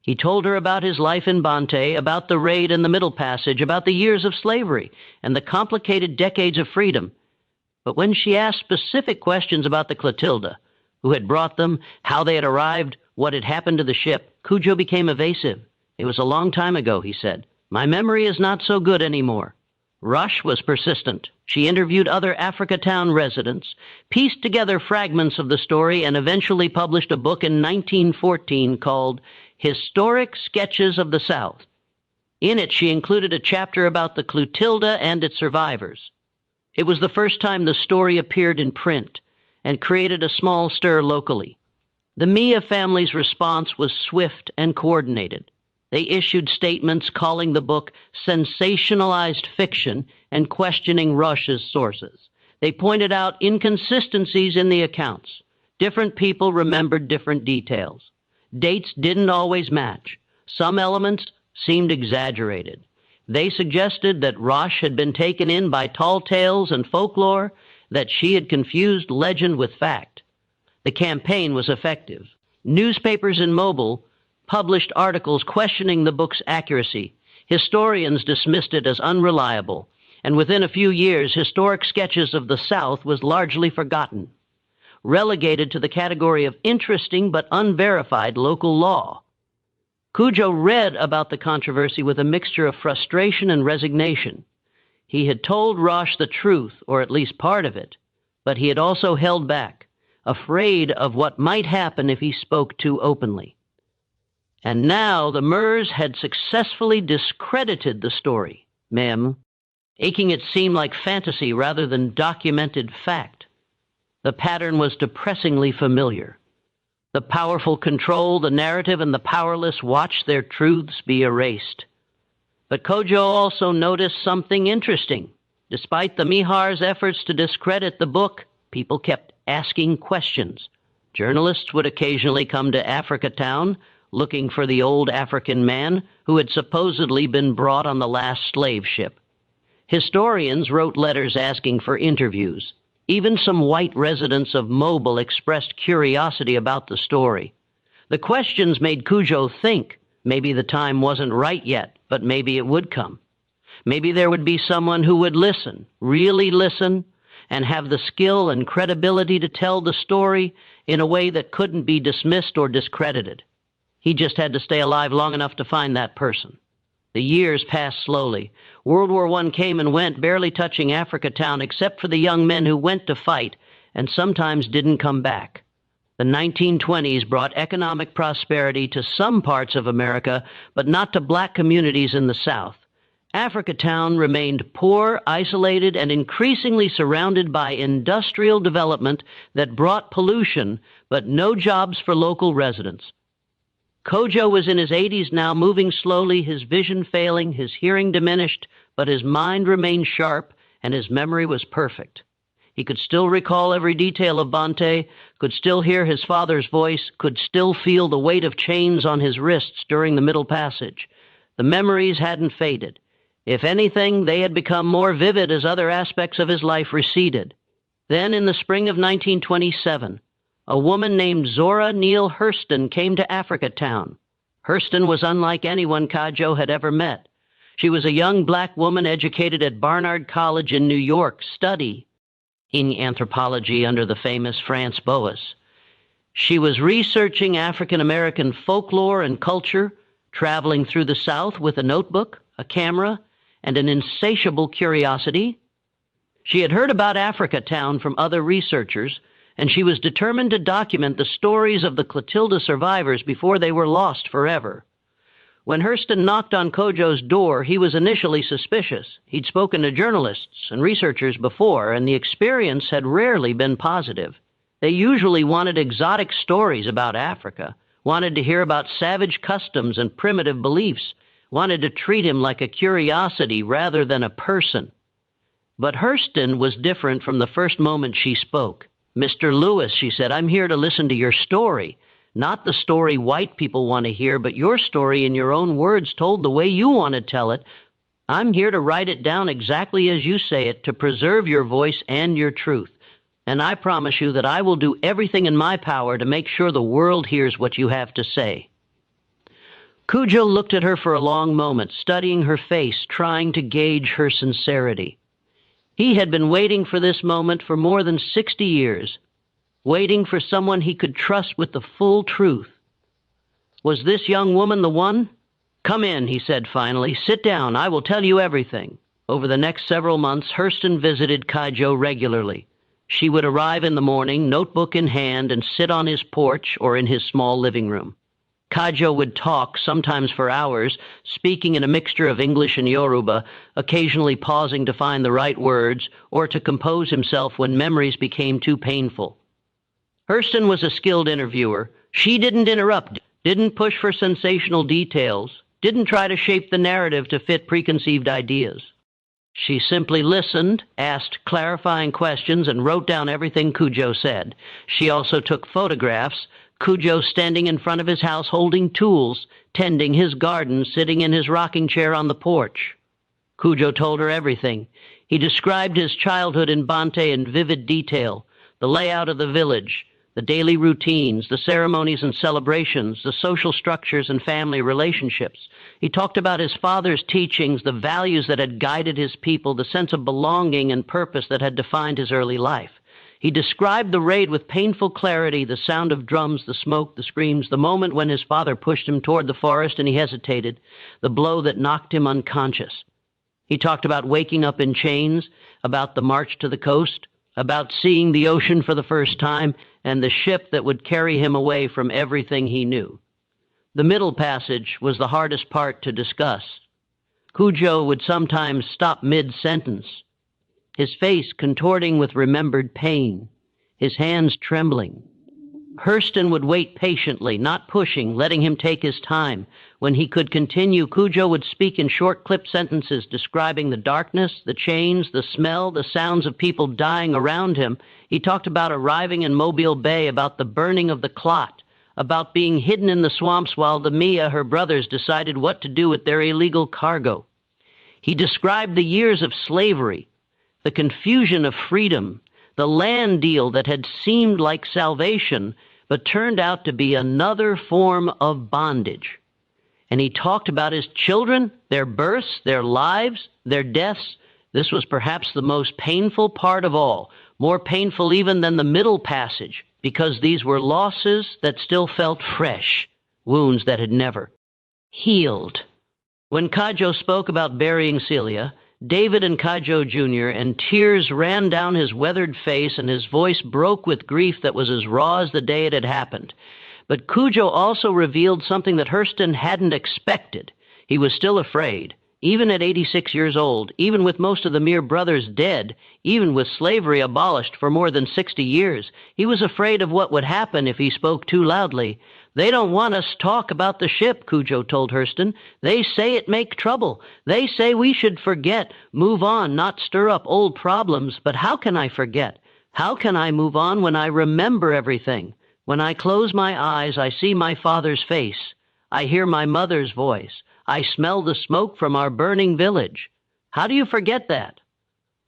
He told her about his life in Bante, about the raid in the Middle Passage, about the years of slavery, and the complicated decades of freedom. But when she asked specific questions about the Clotilda, who had brought them, how they had arrived, what had happened to the ship, Cudjo became evasive. It was a long time ago, he said. My memory is not so good anymore. Rush was persistent. She interviewed other Africatown residents, pieced together fragments of the story, and eventually published a book in 1914 called Historic Sketches of the South. In it, she included a chapter about the Clotilda and its survivors. It was the first time the story appeared in print and created a small stir locally. The Mia family's response was swift and coordinated. They issued statements calling the book sensationalized fiction and questioning Rush's sources. They pointed out inconsistencies in the accounts. Different people remembered different details. Dates didn't always match. Some elements seemed exaggerated. They suggested that Rush had been taken in by tall tales and folklore, that she had confused legend with fact. The campaign was effective. Newspapers in Mobile published articles questioning the book's accuracy. Historians dismissed it as unreliable, and within a few years, Historic Sketches of the South was largely forgotten, relegated to the category of interesting but unverified local law. Cudjo read about the controversy with a mixture of frustration and resignation. He had told Rush the truth, or at least part of it, but he had also held back. afraid of what might happen if he spoke too openly. And now the Murs had successfully discredited the story, making it seem like fantasy rather than documented fact. The pattern was depressingly familiar. The powerful control the narrative, and the powerless watch their truths be erased. But Cudjo also noticed something interesting. Despite the Mihar's efforts to discredit the book, people kept asking questions. Journalists would occasionally come to Africa Town looking for the old African man who had supposedly been brought on the last slave ship. Historians wrote letters asking for interviews. Even some white residents of Mobile expressed curiosity about the story. The questions made Cudjo think maybe the time wasn't right yet, but maybe it would come. Maybe there would be someone who would listen, really listen, and have the skill and credibility to tell the story in a way that couldn't be dismissed or discredited. He just had to stay alive long enough to find that person. The years passed slowly. World War I came and went, barely touching Africa Town except for the young men who went to fight and sometimes didn't come back. The 1920s brought economic prosperity to some parts of America, but not to black communities in the South. Africa Town remained poor, isolated, and increasingly surrounded by industrial development that brought pollution, but no jobs for local residents. Cudjo was in his 80s now, moving slowly, his vision failing, his hearing diminished, but his mind remained sharp, and his memory was perfect. He could still recall every detail of Bante, could still hear his father's voice, could still feel the weight of chains on his wrists during the Middle Passage. The memories hadn't faded. If anything, they had become more vivid as other aspects of his life receded. Then, in the spring of 1927, a woman named Zora Neale Hurston came to Africa Town. Hurston was unlike anyone Cudjo had ever met. She was a young black woman educated at Barnard College in New York, studying anthropology under the famous Franz Boas. She was researching African American folklore and culture, traveling through the South with a notebook, a camera, and an insatiable curiosity. She had heard about Africa Town from other researchers, and she was determined to document the stories of the Clotilda survivors before they were lost forever. When Hurston knocked on Cudjo's door, he was initially suspicious. He'd spoken to journalists and researchers before, and the experience had rarely been positive. They usually wanted exotic stories about Africa, wanted to hear about savage customs and primitive beliefs, wanted to treat him like a curiosity rather than a person. But Hurston was different from the first moment she spoke. "Mr. Lewis," she said, "I'm here to listen to your story. Not the story white people want to hear, but your story in your own words, told the way you want to tell it. I'm here to write it down exactly as you say it, to preserve your voice and your truth. And I promise you that I will do everything in my power to make sure the world hears what you have to say." Cudjo looked at her for a long moment, studying her face, trying to gauge her sincerity. He had been waiting for this moment for more than 60 years, waiting for someone he could trust with the full truth. Was this young woman the one? "Come in," he said finally. "Sit down. I will tell you everything." Over the next several months, Hurston visited Cudjo regularly. She would arrive in the morning, notebook in hand, and sit on his porch or in his small living room. Cudjo would talk, sometimes for hours, speaking in a mixture of English and Yoruba, occasionally pausing to find the right words or to compose himself when memories became too painful. Hurston was a skilled interviewer. She didn't interrupt, didn't push for sensational details, didn't try to shape the narrative to fit preconceived ideas. She simply listened, asked clarifying questions, and wrote down everything Cudjo said. She also took photographs, Cudjo standing in front of his house holding tools, tending his garden, sitting in his rocking chair on the porch. Cudjo told her everything. He described his childhood in Bante in vivid detail, the layout of the village, the daily routines, the ceremonies and celebrations, the social structures and family relationships. He talked about his father's teachings, the values that had guided his people, the sense of belonging and purpose that had defined his early life. He described the raid with painful clarity, the sound of drums, the smoke, the screams, the moment when his father pushed him toward the forest and he hesitated, the blow that knocked him unconscious. He talked about waking up in chains, about the march to the coast, about seeing the ocean for the first time and the ship that would carry him away from everything he knew. The middle passage was the hardest part to discuss. Cudjo would sometimes stop mid-sentence, his face contorting with remembered pain, his hands trembling. Hurston would wait patiently, not pushing, letting him take his time. When he could continue, Cudjo would speak in short clipped sentences describing the darkness, the chains, the smell, the sounds of people dying around him. He talked about arriving in Mobile Bay, about the burning of the Clot, about being hidden in the swamps while the Mia, her brothers, decided what to do with their illegal cargo. He described the years of slavery, the confusion of freedom, the land deal that had seemed like salvation, but turned out to be another form of bondage. And he talked about his children, their births, their lives, their deaths. This was perhaps the most painful part of all, more painful even than the middle passage, because these were losses that still felt fresh, wounds that had never healed. When Cudjo spoke about burying Celia, David and Cudjo Jr., and tears ran down his weathered face, and his voice broke with grief that was as raw as the day it had happened. But Cudjo also revealed something that Hurston hadn't expected. He was still afraid, even at 86 years old, even with most of the Mir brothers dead, even with slavery abolished for more than 60 years. He was afraid of what would happen if he spoke too loudly. "They don't want us talk about the ship," Cudjo told Hurston. "They say it make trouble. They say we should forget, move on, not stir up old problems. But how can I forget? How can I move on when I remember everything? When I close my eyes, I see my father's face. I hear my mother's voice. I smell the smoke from our burning village. How do you forget that?"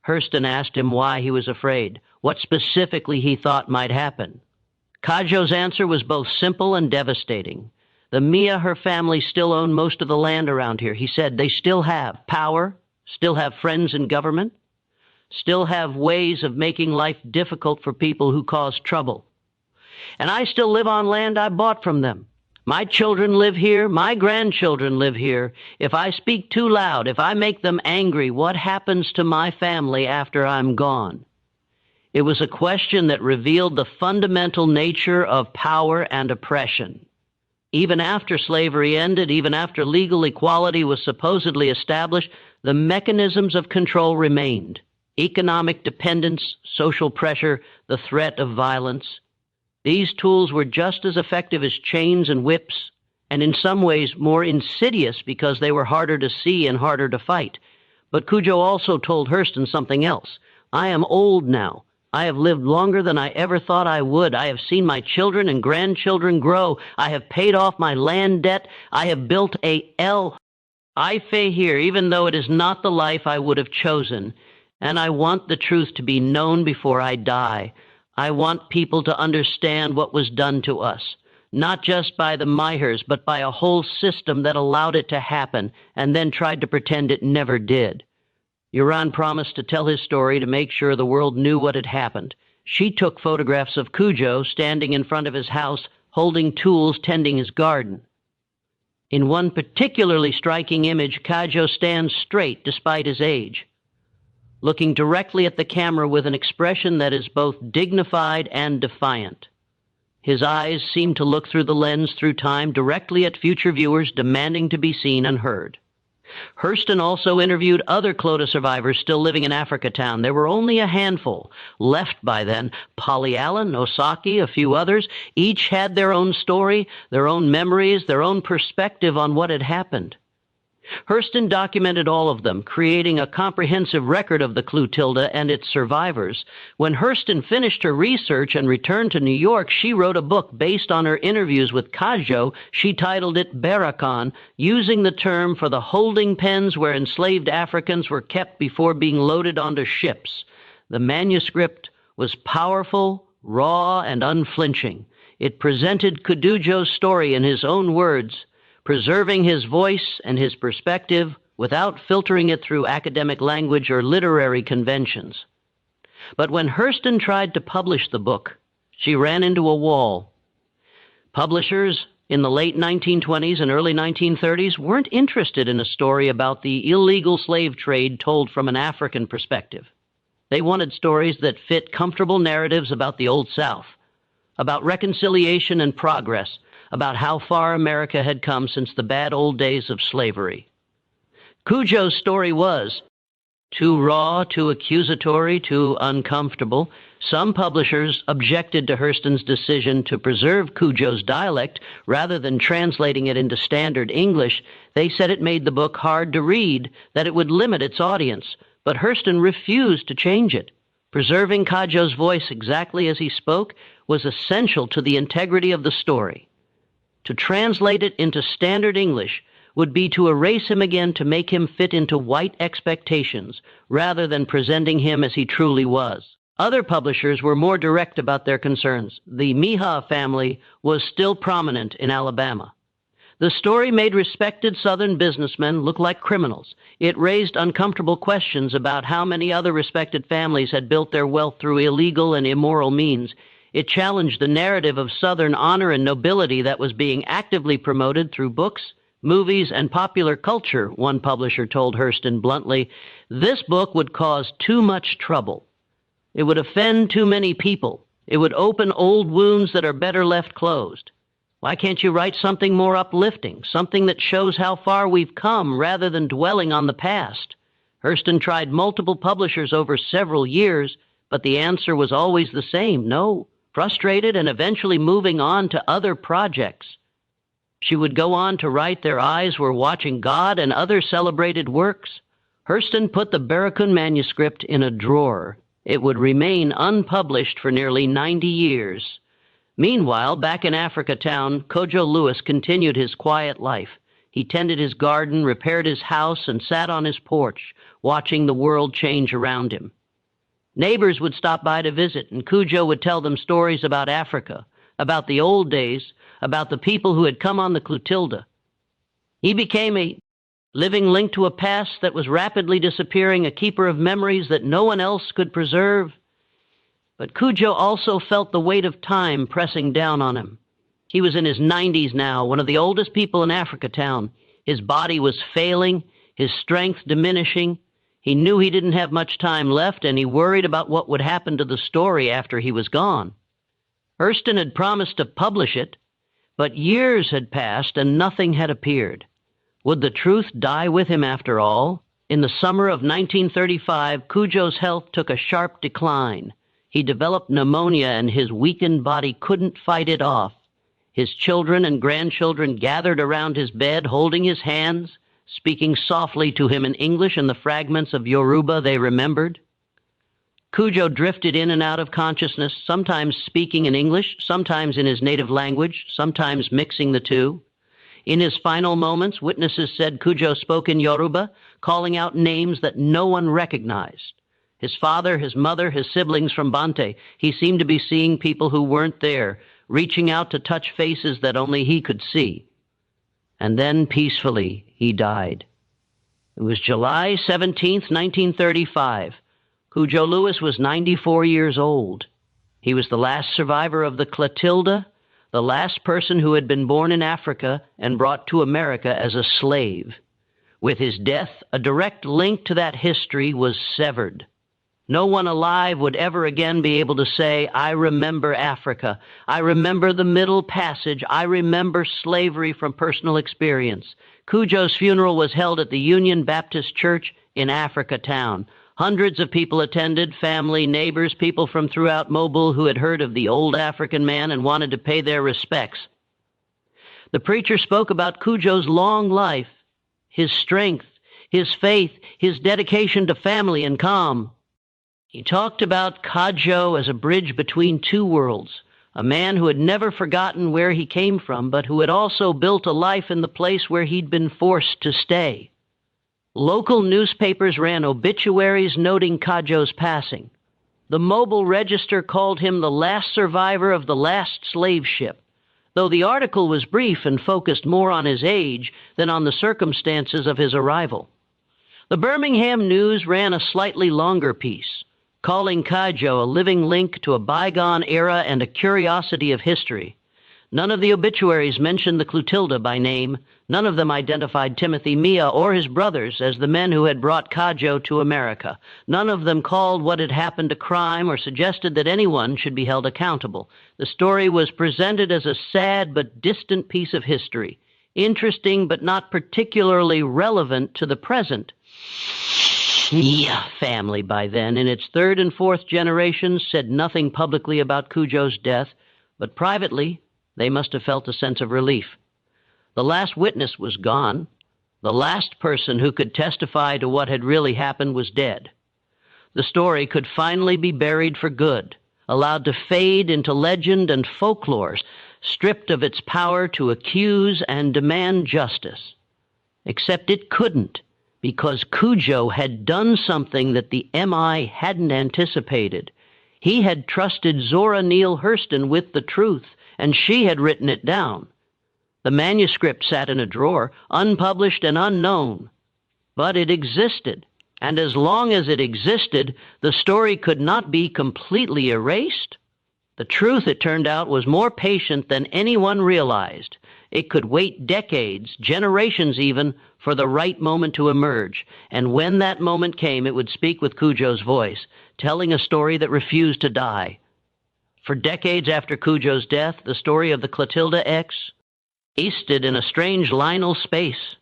Hurston asked him why he was afraid, what specifically he thought might happen. Cudjo's answer was both simple and devastating. The Mia, her family, still own most of the land around here. He said they still have power, still have friends in government, still have ways of making life difficult for people who cause trouble. "And I still live on land I bought from them. My children live here, my grandchildren live here. If I speak too loud, if I make them angry, what happens to my family after I'm gone?" It was a question that revealed the fundamental nature of power and oppression. Even after slavery ended, even after legal equality was supposedly established, the mechanisms of control remained. Economic dependence, social pressure, the threat of violence. These tools were just as effective as chains and whips, and in some ways more insidious because they were harder to see and harder to fight. But Cudjo also told Hurston something else. "I am old now. I have lived longer than I ever thought I would. I have seen my children and grandchildren grow. I have paid off my land debt. I have built I stay here, even though it is not the life I would have chosen. And I want the truth to be known before I die. I want people to understand what was done to us, not just by the Mihers, but by a whole system that allowed it to happen and then tried to pretend it never did." Uran promised to tell his story to make sure the world knew what had happened. She took photographs of Cudjo standing in front of his house, holding tools, tending his garden. In one particularly striking image, Cudjo stands straight despite his age, looking directly at the camera with an expression that is both dignified and defiant. His eyes seem to look through the lens through time directly at future viewers, demanding to be seen and heard. Hurston also interviewed other Clota survivors still living in Africatown. There were only a handful left by then. Polly Allen, Osaki, a few others. Each had their own story, their own memories, their own perspective on what had happened. Hurston documented all of them, creating a comprehensive record of the Clotilda and its survivors. When Hurston finished her research and returned to New York, she wrote a book based on her interviews with Cudjo. She titled it Barracan, using the term for the holding pens where enslaved Africans were kept before being loaded onto ships. The manuscript was powerful, raw, and unflinching. It presented Cudjo's story in his own words, preserving his voice and his perspective without filtering it through academic language or literary conventions. But when Hurston tried to publish the book, she ran into a wall. Publishers in the late 1920s and early 1930s weren't interested in a story about the illegal slave trade told from an African perspective. They wanted stories that fit comfortable narratives about the Old South, about reconciliation and progress, about how far America had come since the bad old days of slavery. Cudjo's story was too raw, too accusatory, too uncomfortable. Some publishers objected to Hurston's decision to preserve Cudjo's dialect rather than translating it into standard English. They said it made the book hard to read, that it would limit its audience, but Hurston refused to change it. Preserving Cudjo's voice exactly as he spoke was essential to the integrity of the story. To translate it into standard English would be to erase him again, to make him fit into white expectations rather than presenting him as he truly was. Other publishers were more direct about their concerns. The Mija family was still prominent in Alabama. The story made respected Southern businessmen look like criminals. It raised uncomfortable questions about how many other respected families had built their wealth through illegal and immoral means. It challenged the narrative of Southern honor and nobility that was being actively promoted through books, movies, and popular culture, one publisher told Hurston bluntly. This book would cause too much trouble. It would offend too many people. It would open old wounds that are better left closed. Why can't you write something more uplifting, something that shows how far we've come rather than dwelling on the past? Hurston tried multiple publishers over several years, but the answer was always the same: no, frustrated and eventually moving on to other projects. She would go on to write Their Eyes Were Watching God and other celebrated works. Hurston put the Barracoon manuscript in a drawer. It would remain unpublished for nearly 90 years. Meanwhile, back in Africa Town, Cudjo Lewis continued his quiet life. He tended his garden, repaired his house, and sat on his porch, watching the world change around him. Neighbors would stop by to visit, and Cudjo would tell them stories about Africa, about the old days, about the people who had come on the Clotilda. He became a living link to a past that was rapidly disappearing, a keeper of memories that no one else could preserve. But Cudjo also felt the weight of time pressing down on him. He was in his 90s now, one of the oldest people in Africa Town. His body was failing, his strength diminishing. He knew he didn't have much time left, and he worried about what would happen to the story after he was gone. Hurston had promised to publish it, but years had passed and nothing had appeared. Would the truth die with him after all? In the summer of 1935, Cudjo's health took a sharp decline. He developed pneumonia and his weakened body couldn't fight it off. His children and grandchildren gathered around his bed, holding his hands, speaking softly to him in English and the fragments of Yoruba they remembered. Cudjo drifted in and out of consciousness, sometimes speaking in English, sometimes in his native language, sometimes mixing the two. In his final moments, witnesses said Cudjo spoke in Yoruba, calling out names that no one recognized. His father, his mother, his siblings from Bante. He seemed to be seeing people who weren't there, reaching out to touch faces that only he could see. And then, peacefully, he died. It was July 17th, 1935. Cudjo Lewis was 94 years old. He was the last survivor of the Clotilda, the last person who had been born in Africa and brought to America as a slave. With his death, a direct link to that history was severed. No one alive would ever again be able to say, "I remember Africa. I remember the Middle Passage. I remember slavery from personal experience." Cudjo's funeral was held at the Union Baptist Church in Africa Town. Hundreds of people attended, family, neighbors, people from throughout Mobile who had heard of the old African man and wanted to pay their respects. The preacher spoke about Cudjo's long life, his strength, his faith, his dedication to family and calm. He talked about Cudjo as a bridge between two worlds, a man who had never forgotten where he came from, but who had also built a life in the place where he'd been forced to stay. Local newspapers ran obituaries noting Cudjo's passing. The Mobile Register called him the last survivor of the last slave ship, though the article was brief and focused more on his age than on the circumstances of his arrival. The Birmingham News ran a slightly longer piece, calling Cudjo a living link to a bygone era and a curiosity of history. None of the obituaries mentioned the Clotilda by name. None of them identified Timothy Mia or his brothers as the men who had brought Cudjo to America. None of them called what had happened a crime or suggested that anyone should be held accountable. The story was presented as a sad but distant piece of history, interesting but not particularly relevant to the present. Mia family by then, in its third and fourth generations, said nothing publicly about Cudjo's death, but privately, they must have felt a sense of relief. The last witness was gone. The last person who could testify to what had really happened was dead. The story could finally be buried for good, allowed to fade into legend and folklore, stripped of its power to accuse and demand justice. Except it couldn't, because Cudjo had done something that the MI hadn't anticipated. He had trusted Zora Neale Hurston with the truth, and she had written it down. The manuscript sat in a drawer, unpublished and unknown. But it existed, and as long as it existed, the story could not be completely erased. The truth, it turned out, was more patient than anyone realized. It could wait decades, generations even, for the right moment to emerge, and when that moment came, it would speak with Cudjo's voice, telling a story that refused to die. For decades after Cudjo's death, the story of the Clotilda X existed in a strange liminal space.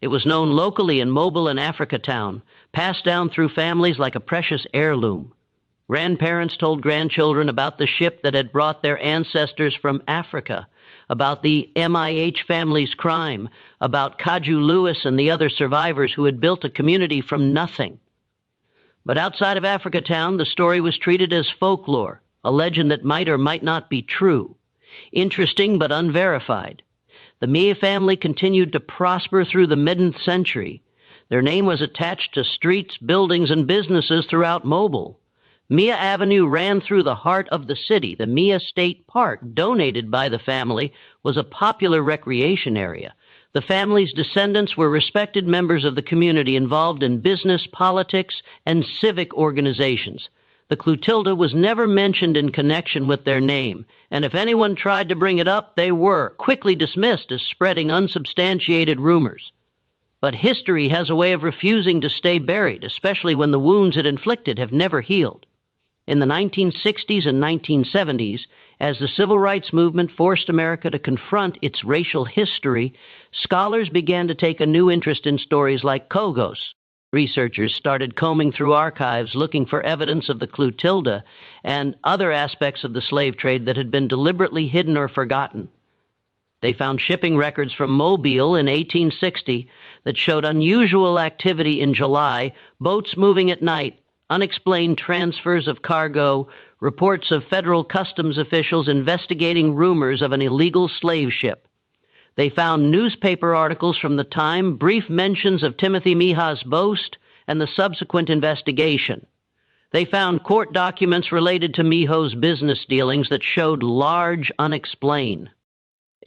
It was known locally in Mobile and Africa Town, passed down through families like a precious heirloom. Grandparents told grandchildren about the ship that had brought their ancestors from Africa, about the MIH family's crime, about Cudjo Lewis and the other survivors who had built a community from nothing. But outside of Africa Town, the story was treated as folklore, a legend that might or might not be true, interesting but unverified. The Mia family continued to prosper through the mid-century. Their name was attached to streets, buildings, and businesses throughout Mobile. Mia Avenue ran through the heart of the city. The Mia State Park, donated by the family, was a popular recreation area. The family's descendants were respected members of the community involved in business, politics, and civic organizations. The Clotilda was never mentioned in connection with their name, and if anyone tried to bring it up, they were quickly dismissed as spreading unsubstantiated rumors. But history has a way of refusing to stay buried, especially when the wounds it inflicted have never healed. In the 1960s and 1970s, as the civil rights movement forced America to confront its racial history, scholars began to take a new interest in stories like Cogos. Researchers started combing through archives looking for evidence of the Clotilda and other aspects of the slave trade that had been deliberately hidden or forgotten. They found shipping records from Mobile in 1860 that showed unusual activity in July, boats moving at night, unexplained transfers of cargo, reports of federal customs officials investigating rumors of an illegal slave ship. They found newspaper articles from the time, brief mentions of Timothy Mia's boast, and the subsequent investigation. They found court documents related to Miho's business dealings that showed large unexplained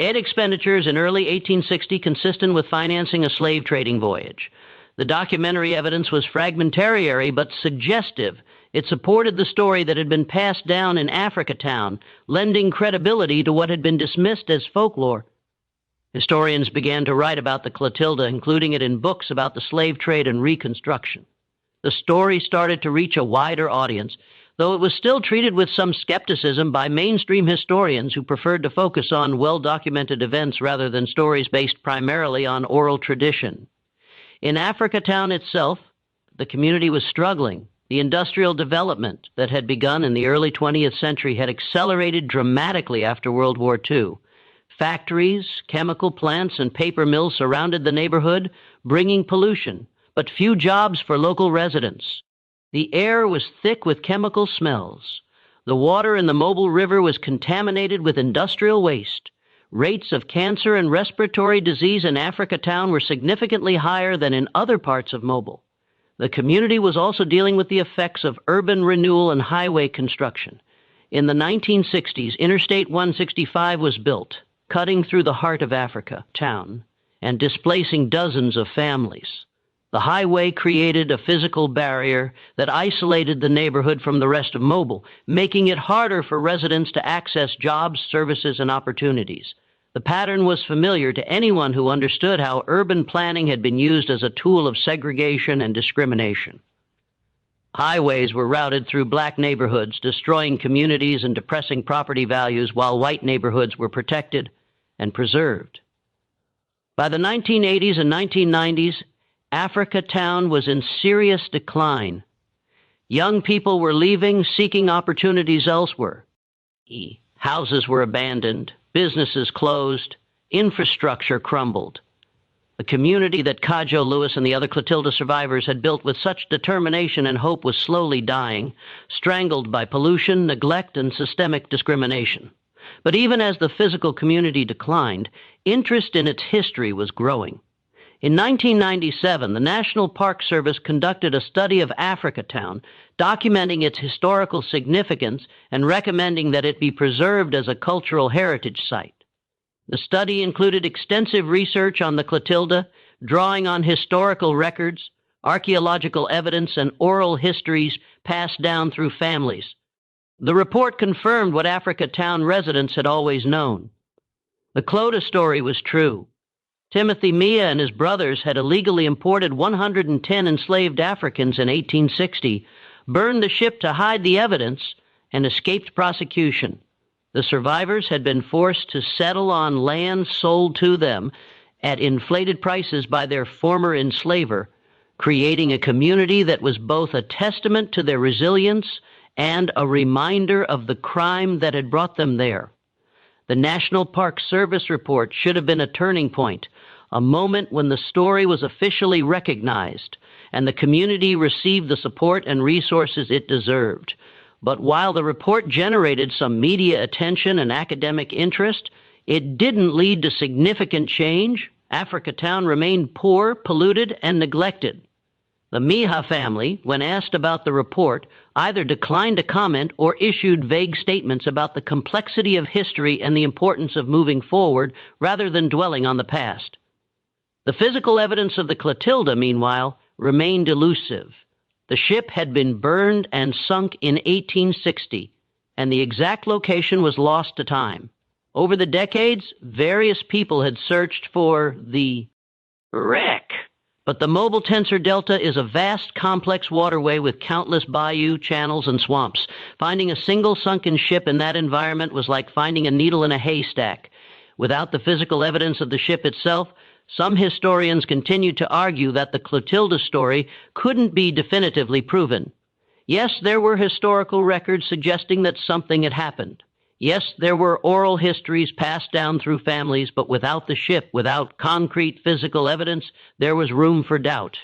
aid expenditures in early 1860 consistent with financing a slave trading voyage. The documentary evidence was fragmentary but suggestive. It supported the story that had been passed down in Africa Town, lending credibility to what had been dismissed as folklore. Historians began to write about the Clotilda, including it in books about the slave trade and Reconstruction. The story started to reach a wider audience, though it was still treated with some skepticism by mainstream historians who preferred to focus on well-documented events rather than stories based primarily on oral tradition. In Africa Town itself, the community was struggling. The industrial development that had begun in the early 20th century had accelerated dramatically after World War II. Factories, chemical plants, and paper mills surrounded the neighborhood, bringing pollution, but few jobs for local residents. The air was thick with chemical smells. The water in the Mobile River was contaminated with industrial waste. Rates of cancer and respiratory disease in Africa Town were significantly higher than in other parts of Mobile. The community was also dealing with the effects of urban renewal and highway construction. In the 1960s, Interstate 165 was built, cutting through the heart of Africa Town and displacing dozens of families. The highway created a physical barrier that isolated the neighborhood from the rest of Mobile, making it harder for residents to access jobs, services, and opportunities. The pattern was familiar to anyone who understood how urban planning had been used as a tool of segregation and discrimination. Highways were routed through black neighborhoods, destroying communities and depressing property values, while white neighborhoods were protected and preserved. By the 1980s and 1990s, Africatown was in serious decline. Young people were leaving, seeking opportunities elsewhere. Houses were abandoned, businesses closed, infrastructure crumbled. The community that Cudjo Lewis and the other Clotilda survivors had built with such determination and hope was slowly dying, strangled by pollution, neglect, and systemic discrimination. But even as the physical community declined, interest in its history was growing. In 1997, the National Park Service conducted a study of Africatown, documenting its historical significance and recommending that it be preserved as a cultural heritage site. The study included extensive research on the Clotilda, drawing on historical records, archaeological evidence, and oral histories passed down through families. The report confirmed what Africatown residents had always known. The Clotilda story was true. Timothy Mia and his brothers had illegally imported 110 enslaved Africans in 1860, burned the ship to hide the evidence, and escaped prosecution. The survivors had been forced to settle on land sold to them at inflated prices by their former enslaver, creating a community that was both a testament to their resilience and a reminder of the crime that had brought them there. The National Park Service report should have been a turning point, a moment when the story was officially recognized and the community received the support and resources it deserved. But while the report generated some media attention and academic interest, it didn't lead to significant change. Africatown remained poor, polluted, and neglected. The Miha family, when asked about the report, either declined to comment or issued vague statements about the complexity of history and the importance of moving forward rather than dwelling on the past. The physical evidence of the Clotilda, meanwhile, remained elusive. The ship had been burned and sunk in 1860, and the exact location was lost to time. Over the decades, various people had searched for the wreck. But the Mobile Tensor Delta is a vast, complex waterway with countless bayou, channels, and swamps. Finding a single sunken ship in that environment was like finding a needle in a haystack. Without the physical evidence of the ship itself, some historians continue to argue that the Clotilda story couldn't be definitively proven. Yes, there were historical records suggesting that something had happened. Yes, there were oral histories passed down through families, but without the ship, without concrete physical evidence, there was room for doubt.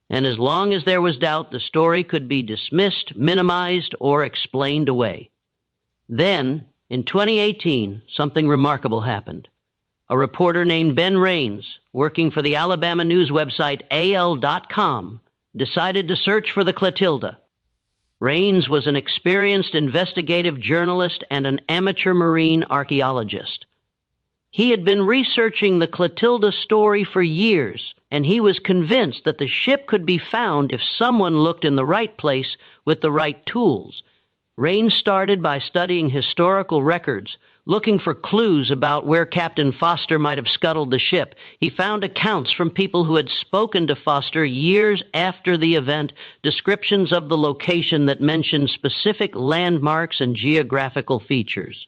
And as long as there was doubt, the story could be dismissed, minimized, or explained away. Then, in 2018, something remarkable happened. A reporter named Ben Raines, working for the Alabama news website AL.com, decided to search for the Clotilda. Raines was an experienced investigative journalist and an amateur marine archaeologist. He had been researching the Clotilda story for years, and he was convinced that the ship could be found if someone looked in the right place with the right tools. Raines started by studying historical records, looking for clues about where Captain Foster might have scuttled the ship. He found accounts from people who had spoken to Foster years after the event, descriptions of the location that mentioned specific landmarks and geographical features.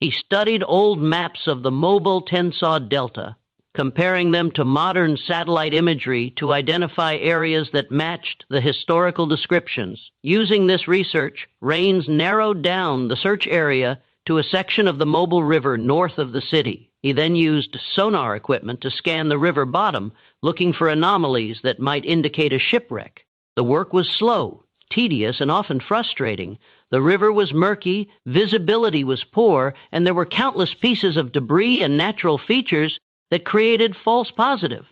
He studied old maps of the Mobile Tensor Delta, comparing them to modern satellite imagery to identify areas that matched the historical descriptions. Using this research, Raines narrowed down the search area to a section of the Mobile River north of the city. He then used sonar equipment to scan the river bottom, looking for anomalies that might indicate a shipwreck. The work was slow, tedious, and often frustrating. The river was murky, visibility was poor, and there were countless pieces of debris and natural features that created false positive.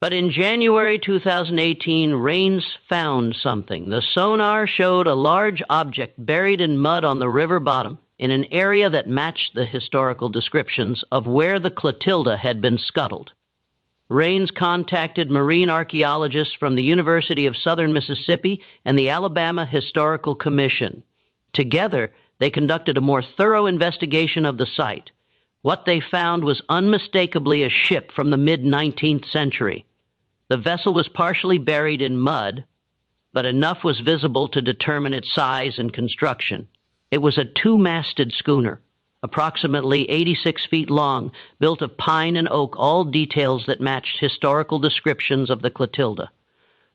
But in January 2018, Raines found something. The sonar showed a large object buried in mud on the river bottom in an area that matched the historical descriptions of where the Clotilda had been scuttled. Raines contacted marine archaeologists from the University of Southern Mississippi and the Alabama Historical Commission. Together, they conducted a more thorough investigation of the site. What they found was unmistakably a ship from the mid-19th century. The vessel was partially buried in mud, but enough was visible to determine its size and construction. It was a two-masted schooner, approximately 86 feet long, built of pine and oak, all details that matched historical descriptions of the Clotilda.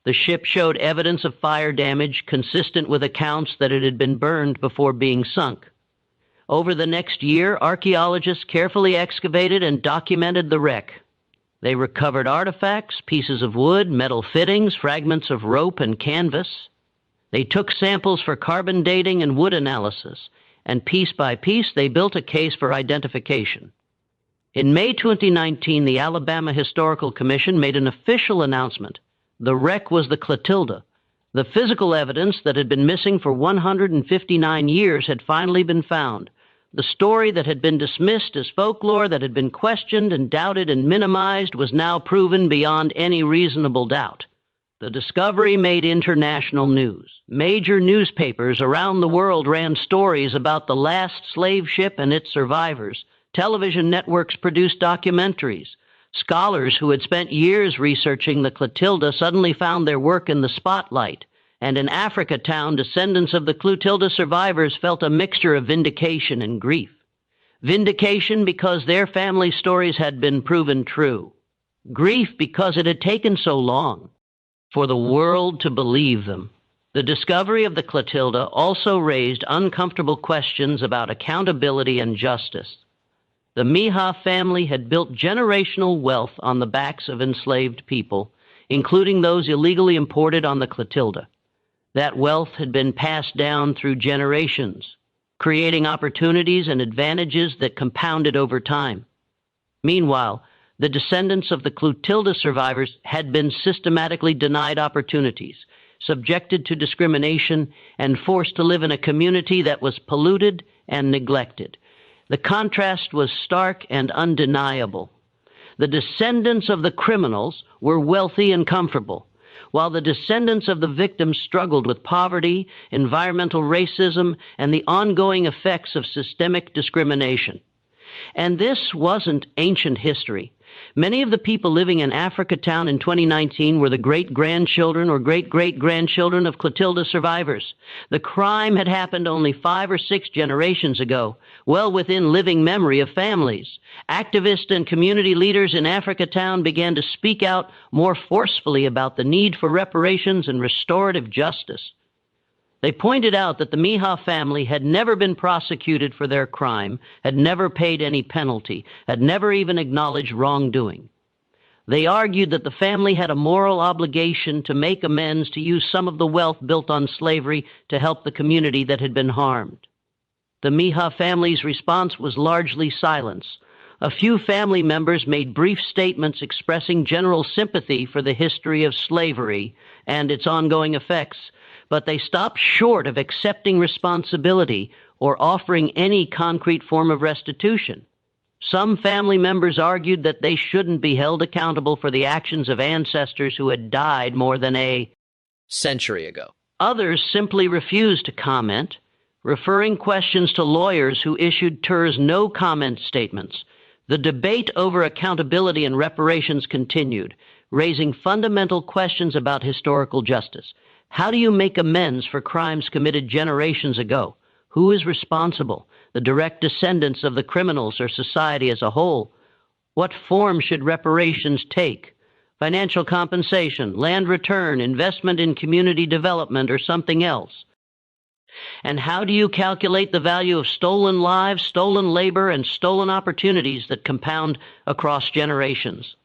The ship showed evidence of fire damage consistent with accounts that it had been burned before being sunk. Over the next year, archaeologists carefully excavated and documented the wreck. They recovered artifacts, pieces of wood, metal fittings, fragments of rope and canvas. They took samples for carbon dating and wood analysis, and piece by piece they built a case for identification. In May 2019, the Alabama Historical Commission made an official announcement. The wreck was the Clotilda. The physical evidence that had been missing for 159 years had finally been found. The story that had been dismissed as folklore, that had been questioned and doubted and minimized, was now proven beyond any reasonable doubt. The discovery made international news. Major newspapers around the world ran stories about the last slave ship and its survivors. Television networks produced documentaries. Scholars who had spent years researching the Clotilda suddenly found their work in the spotlight. And in Africa Town, descendants of the Clotilda survivors felt a mixture of vindication and grief. Vindication because their family stories had been proven true. Grief because it had taken so long for the world to believe them. The discovery of the Clotilda also raised uncomfortable questions about accountability and justice. The Mija family had built generational wealth on the backs of enslaved people, including those illegally imported on the Clotilda. That wealth had been passed down through generations, creating opportunities and advantages that compounded over time. Meanwhile, the descendants of the Clotilda survivors had been systematically denied opportunities, subjected to discrimination, and forced to live in a community that was polluted and neglected. The contrast was stark and undeniable. The descendants of the criminals were wealthy and comfortable, while the descendants of the victims struggled with poverty, environmental racism, and the ongoing effects of systemic discrimination. And this wasn't ancient history. Many of the people living in Africa Town in 2019 were the great-grandchildren or great-great-grandchildren of Clotilda survivors. The crime had happened only 5 or 6 generations ago, well within living memory of families. Activists and community leaders in Africa Town began to speak out more forcefully about the need for reparations and restorative justice. They pointed out that the Mija family had never been prosecuted for their crime, had never paid any penalty, had never even acknowledged wrongdoing. They argued that the family had a moral obligation to make amends, to use some of the wealth built on slavery to help the community that had been harmed. The Mija family's response was largely silence. A few family members made brief statements expressing general sympathy for the history of slavery and its ongoing effects, but they stopped short of accepting responsibility or offering any concrete form of restitution. Some family members argued that they shouldn't be held accountable for the actions of ancestors who had died more than a century ago. Others simply refused to comment, referring questions to lawyers who issued TERS no-comment statements. The debate over accountability and reparations continued, raising fundamental questions about historical justice. How do you make amends for crimes committed generations ago? Who is responsible? The direct descendants of the criminals or society as a whole? What form should reparations take? Financial compensation, land return, investment in community development, or something else? And how do you calculate the value of stolen lives, stolen labor, and stolen opportunities that compound across generations?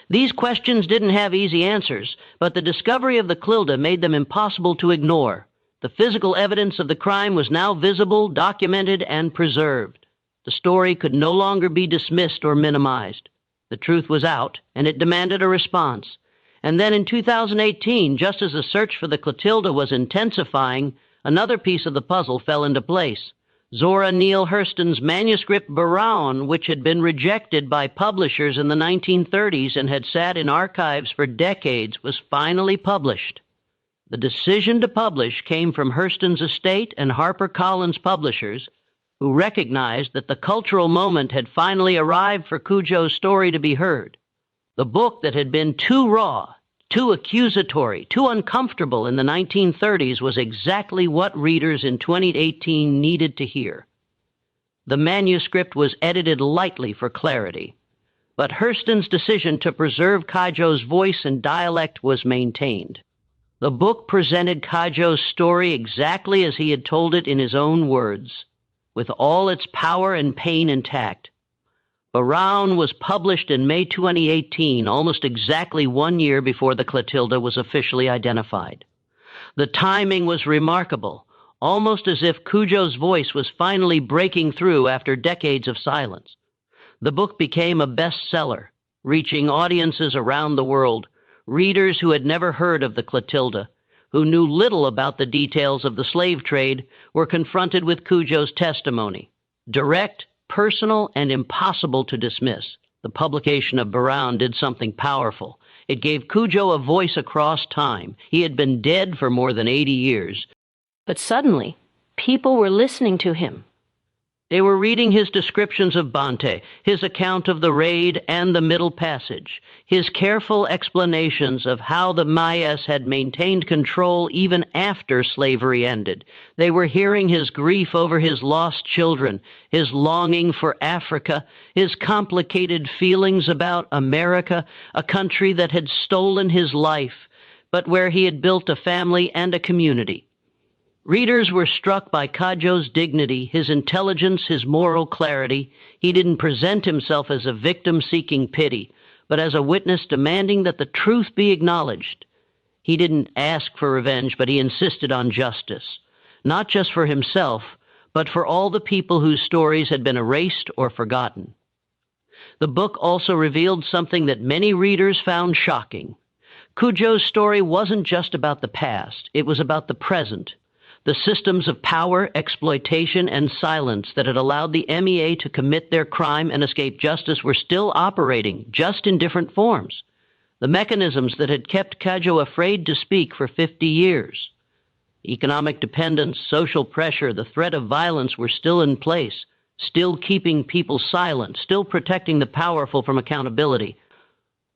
These questions didn't have easy answers, but the discovery of the Clotilda made them impossible to ignore. The physical evidence of the crime was now visible, documented, and preserved. The story could no longer be dismissed or minimized. The truth was out, and it demanded a response. And then in 2018, just as the search for the Clotilda was intensifying, another piece of the puzzle fell into place. Zora Neale Hurston's manuscript Brown, which had been rejected by publishers in the 1930s and had sat in archives for decades, was finally published. The decision to publish came from Hurston's estate and HarperCollins publishers, who recognized that the cultural moment had finally arrived for Cudjo's story to be heard. The book that had been too raw, too accusatory, too uncomfortable in the 1930s was exactly what readers in 2018 needed to hear. The manuscript was edited lightly for clarity, but Hurston's decision to preserve Cudjo's voice and dialect was maintained. The book presented Cudjo's story exactly as he had told it in his own words, with all its power and pain intact. Brown was published in May 2018, almost exactly 1 year before the Clotilda was officially identified. The timing was remarkable, almost as if Cudjo's voice was finally breaking through after decades of silence. The book became a bestseller, reaching audiences around the world, readers who had never heard of the Clotilda, who knew little about the details of the slave trade, were confronted with Cudjo's testimony, direct, personal, and impossible to dismiss. The publication of Brown did something powerful. It gave Cudjo a voice across time. He had been dead for more than 80 years. But suddenly, people were listening to him. They were reading his descriptions of Bante, his account of the raid and the Middle Passage, his careful explanations of how the Mayas had maintained control even after slavery ended. They were hearing his grief over his lost children, his longing for Africa, his complicated feelings about America, a country that had stolen his life, but where he had built a family and a community. Readers were struck by Cudjo's dignity, his intelligence, his moral clarity. He didn't present himself as a victim seeking pity, but as a witness demanding that the truth be acknowledged. He didn't ask for revenge, but he insisted on justice, not just for himself, but for all the people whose stories had been erased or forgotten. The book also revealed something that many readers found shocking. Cudjo's story wasn't just about the past, it was about the present. The systems of power, exploitation, and silence that had allowed the MEA to commit their crime and escape justice were still operating, just in different forms. The mechanisms that had kept Cudjo afraid to speak for 50 years. Economic dependence, social pressure, the threat of violence were still in place, still keeping people silent, still protecting the powerful from accountability.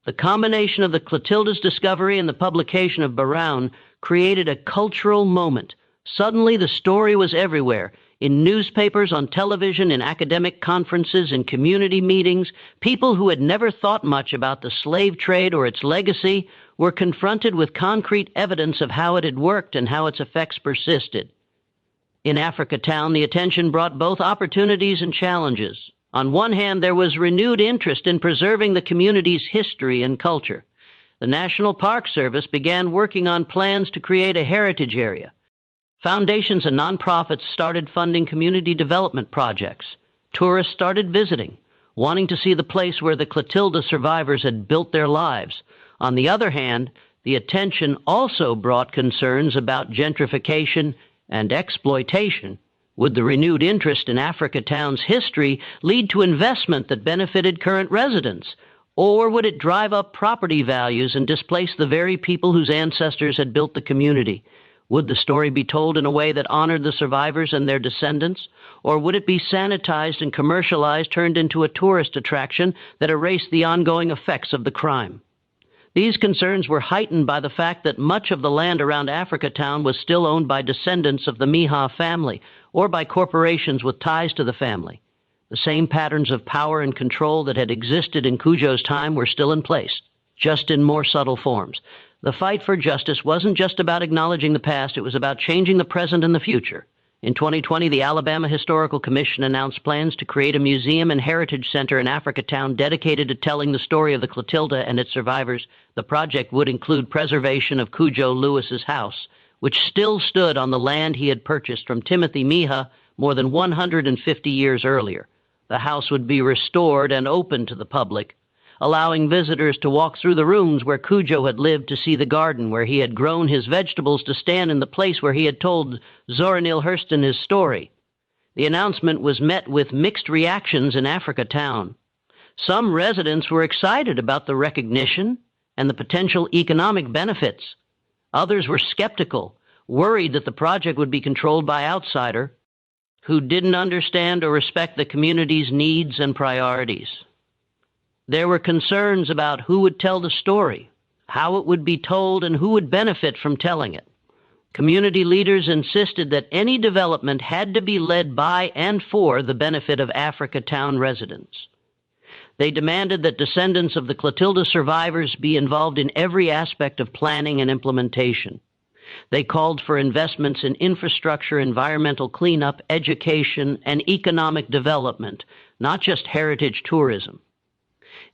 The combination of the Clotilda's discovery and the publication of Brown created a cultural moment. Suddenly, the story was everywhere, in newspapers, on television, in academic conferences, in community meetings. People who had never thought much about the slave trade or its legacy were confronted with concrete evidence of how it had worked and how its effects persisted. In Africa Town, the attention brought both opportunities and challenges. On one hand, there was renewed interest in preserving the community's history and culture. The National Park Service began working on plans to create a heritage area. Foundations and nonprofits started funding community development projects. Tourists started visiting, wanting to see the place where the Clotilda survivors had built their lives. On the other hand, the attention also brought concerns about gentrification and exploitation. Would the renewed interest in Africa Town's history lead to investment that benefited current residents? Or would it drive up property values and displace the very people whose ancestors had built the community? Would the story be told in a way that honored the survivors and their descendants? Or would it be sanitized and commercialized, turned into a tourist attraction that erased the ongoing effects of the crime? These concerns were heightened by the fact that much of the land around Africa Town was still owned by descendants of the Miha family or by corporations with ties to the family. The same patterns of power and control that had existed in Cudjo's time were still in place, just in more subtle forms. The fight for justice wasn't just about acknowledging the past, it was about changing the present and the future. In 2020, the Alabama Historical Commission announced plans to create a museum and heritage center in Africa Town dedicated to telling the story of the Clotilda and its survivors. The project would include preservation of Cudjo Lewis's house, which still stood on the land he had purchased from Timothy Miha more than 150 years earlier. The house would be restored and open to the public, allowing visitors to walk through the rooms where Cudjo had lived, to see the garden where he had grown his vegetables, to stand in the place where he had told Zora Neale Hurston his story. The announcement was met with mixed reactions in Africa Town. Some residents were excited about the recognition and the potential economic benefits. Others were skeptical, worried that the project would be controlled by outsiders who didn't understand or respect the community's needs and priorities. There were concerns about who would tell the story, how it would be told, and who would benefit from telling it. Community leaders insisted that any development had to be led by and for the benefit of Africa Town residents. They demanded that descendants of the Clotilda survivors be involved in every aspect of planning and implementation. They called for investments in infrastructure, environmental cleanup, education, and economic development, not just heritage tourism.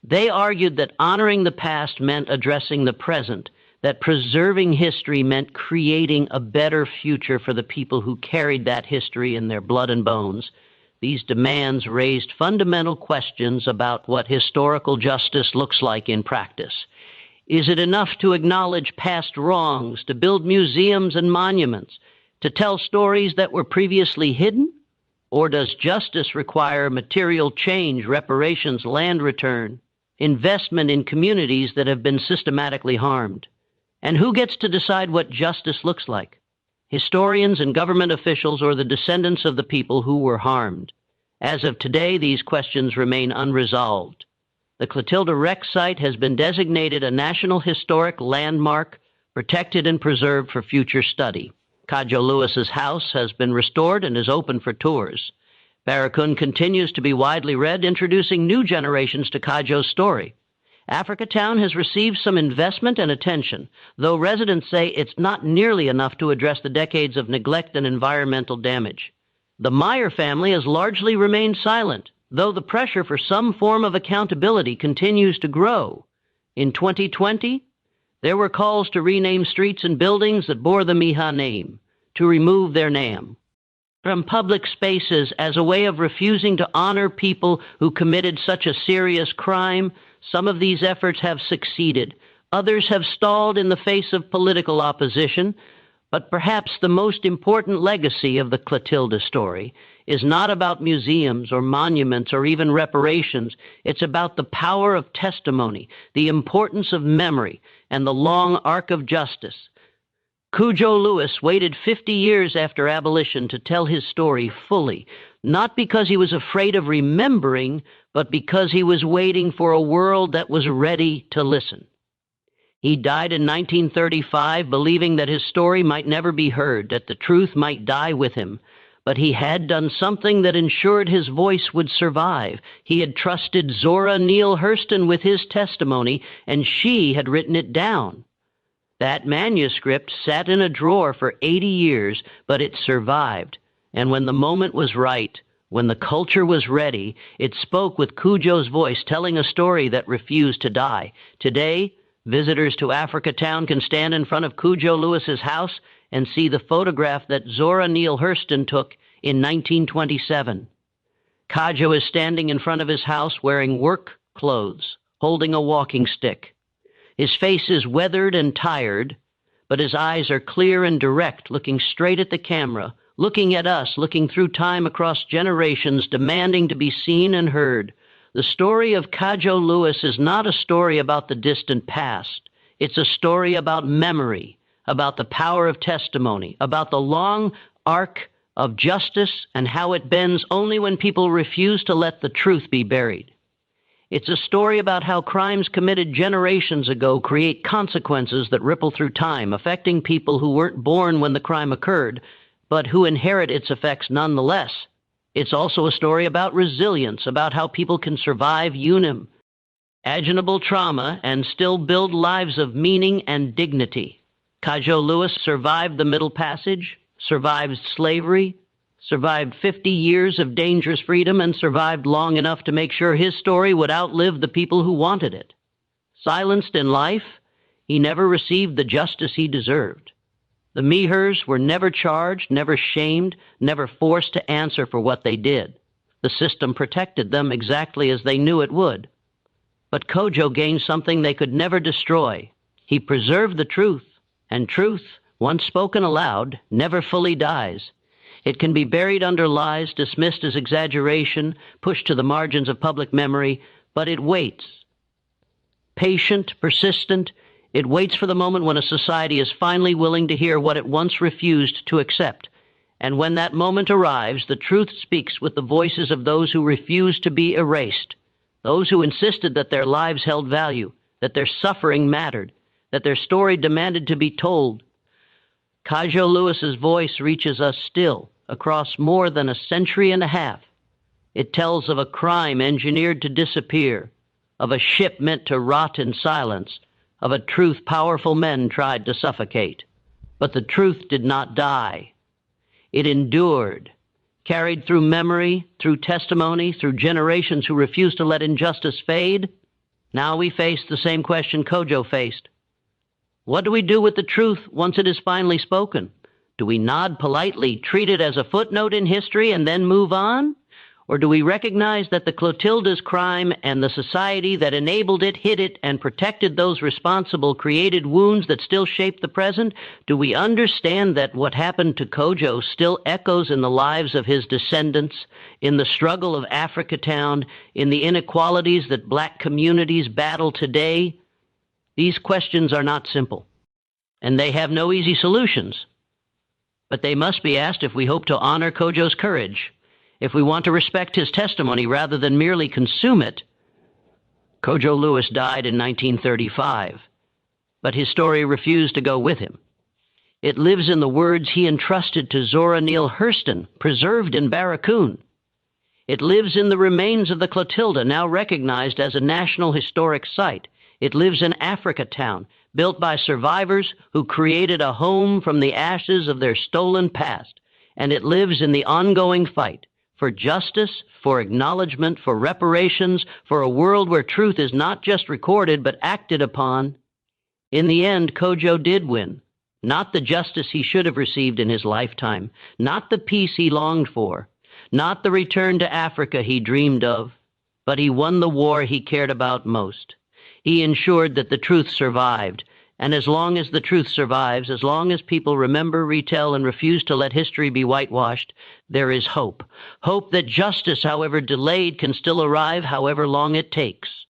They argued that honoring the past meant addressing the present, that preserving history meant creating a better future for the people who carried that history in their blood and bones. These demands raised fundamental questions about what historical justice looks like in practice. Is it enough to acknowledge past wrongs, to build museums and monuments, to tell stories that were previously hidden? Or does justice require material change, reparations, land return, investment in communities that have been systematically harmed? And who gets to decide what justice looks like? Historians and government officials, or the descendants of the people who were harmed? As of today, these questions remain unresolved. The Clotilda wreck site has been designated a National Historic Landmark, protected and preserved for future study. Cudjo Lewis's house has been restored and is open for tours. Barracoon continues to be widely read, introducing new generations to Cudjo's story. Africa Town has received some investment and attention, though residents say it's not nearly enough to address the decades of neglect and environmental damage. The Meyer family has largely remained silent, though the pressure for some form of accountability continues to grow. In 2020, there were calls to rename streets and buildings that bore the Miha name, to remove their name from public spaces as a way of refusing to honor people who committed such a serious crime. Some of these efforts have succeeded. Others have stalled in the face of political opposition. But perhaps the most important legacy of the Clotilda story is not about museums or monuments or even reparations. It's about the power of testimony, the importance of memory, and the long arc of justice. Cudjo Lewis waited 50 years after abolition to tell his story fully, not because he was afraid of remembering, but because he was waiting for a world that was ready to listen. He died in 1935, believing that his story might never be heard, that the truth might die with him. But he had done something that ensured his voice would survive. He had trusted Zora Neale Hurston with his testimony, and she had written it down. That manuscript sat in a drawer for 80 years, but it survived. And when the moment was right, when the culture was ready, it spoke with Cudjo's voice, telling a story that refused to die. Today, visitors to Africa Town can stand in front of Cudjo Lewis's house and see the photograph that Zora Neale Hurston took in 1927. Cudjo is standing in front of his house wearing work clothes, holding a walking stick. His face is weathered and tired, but his eyes are clear and direct, looking straight at the camera, looking at us, looking through time across generations, demanding to be seen and heard. The story of Cudjo Lewis is not a story about the distant past. It's a story about memory, about the power of testimony, about the long arc of justice and how it bends only when people refuse to let the truth be buried. It's a story about how crimes committed generations ago create consequences that ripple through time, affecting people who weren't born when the crime occurred, but who inherit its effects nonetheless. It's also a story about resilience, about how people can survive unimaginable trauma and still build lives of meaning and dignity. Cudjo Lewis survived the Middle Passage, survived slavery, survived 50 years of dangerous freedom, and survived long enough to make sure his story would outlive the people who wanted it. Silenced in life, he never received the justice he deserved. The Mehers were never charged, never shamed, never forced to answer for what they did. The system protected them exactly as they knew it would. But Cudjo gained something they could never destroy. He preserved the truth, and truth, once spoken aloud, never fully dies. It can be buried under lies, dismissed as exaggeration, pushed to the margins of public memory, but it waits. Patient, persistent, it waits for the moment when a society is finally willing to hear what it once refused to accept. And when that moment arrives, the truth speaks with the voices of those who refuse to be erased, those who insisted that their lives held value, that their suffering mattered, that their story demanded to be told. Cudjo Lewis's voice reaches us still, across more than a century and a half. It tells of a crime engineered to disappear, of a ship meant to rot in silence, of a truth powerful men tried to suffocate. But the truth did not die. It endured, carried through memory, through testimony, through generations who refused to let injustice fade. Now we face the same question Cudjo faced. What do we do with the truth once it is finally spoken? Do we nod politely, treat it as a footnote in history, and then move on? Or do we recognize that the Clotilda's crime and the society that enabled it, hid it, and protected those responsible created wounds that still shape the present? Do we understand that what happened to Cudjo still echoes in the lives of his descendants, in the struggle of Africatown, in the inequalities that black communities battle today? These questions are not simple, and they have no easy solutions. But they must be asked if we hope to honor Cudjo's courage, if we want to respect his testimony rather than merely consume it. Cudjo Lewis died in 1935, but his story refused to go with him. It lives in the words he entrusted to Zora Neale Hurston, preserved in Barracoon. It lives in the remains of the Clotilda, now recognized as a National Historic Site. It lives in Africatown, built by survivors who created a home from the ashes of their stolen past. And it lives in the ongoing fight for justice, for acknowledgement, for reparations, for a world where truth is not just recorded but acted upon. In the end, Cudjo did win. Not the justice he should have received in his lifetime, not the peace he longed for, not the return to Africa he dreamed of, but he won the war he cared about most. He ensured that the truth survived, and as long as the truth survives, as long as people remember, retell, and refuse to let history be whitewashed, there is hope. Hope that justice, however delayed, can still arrive however long it takes.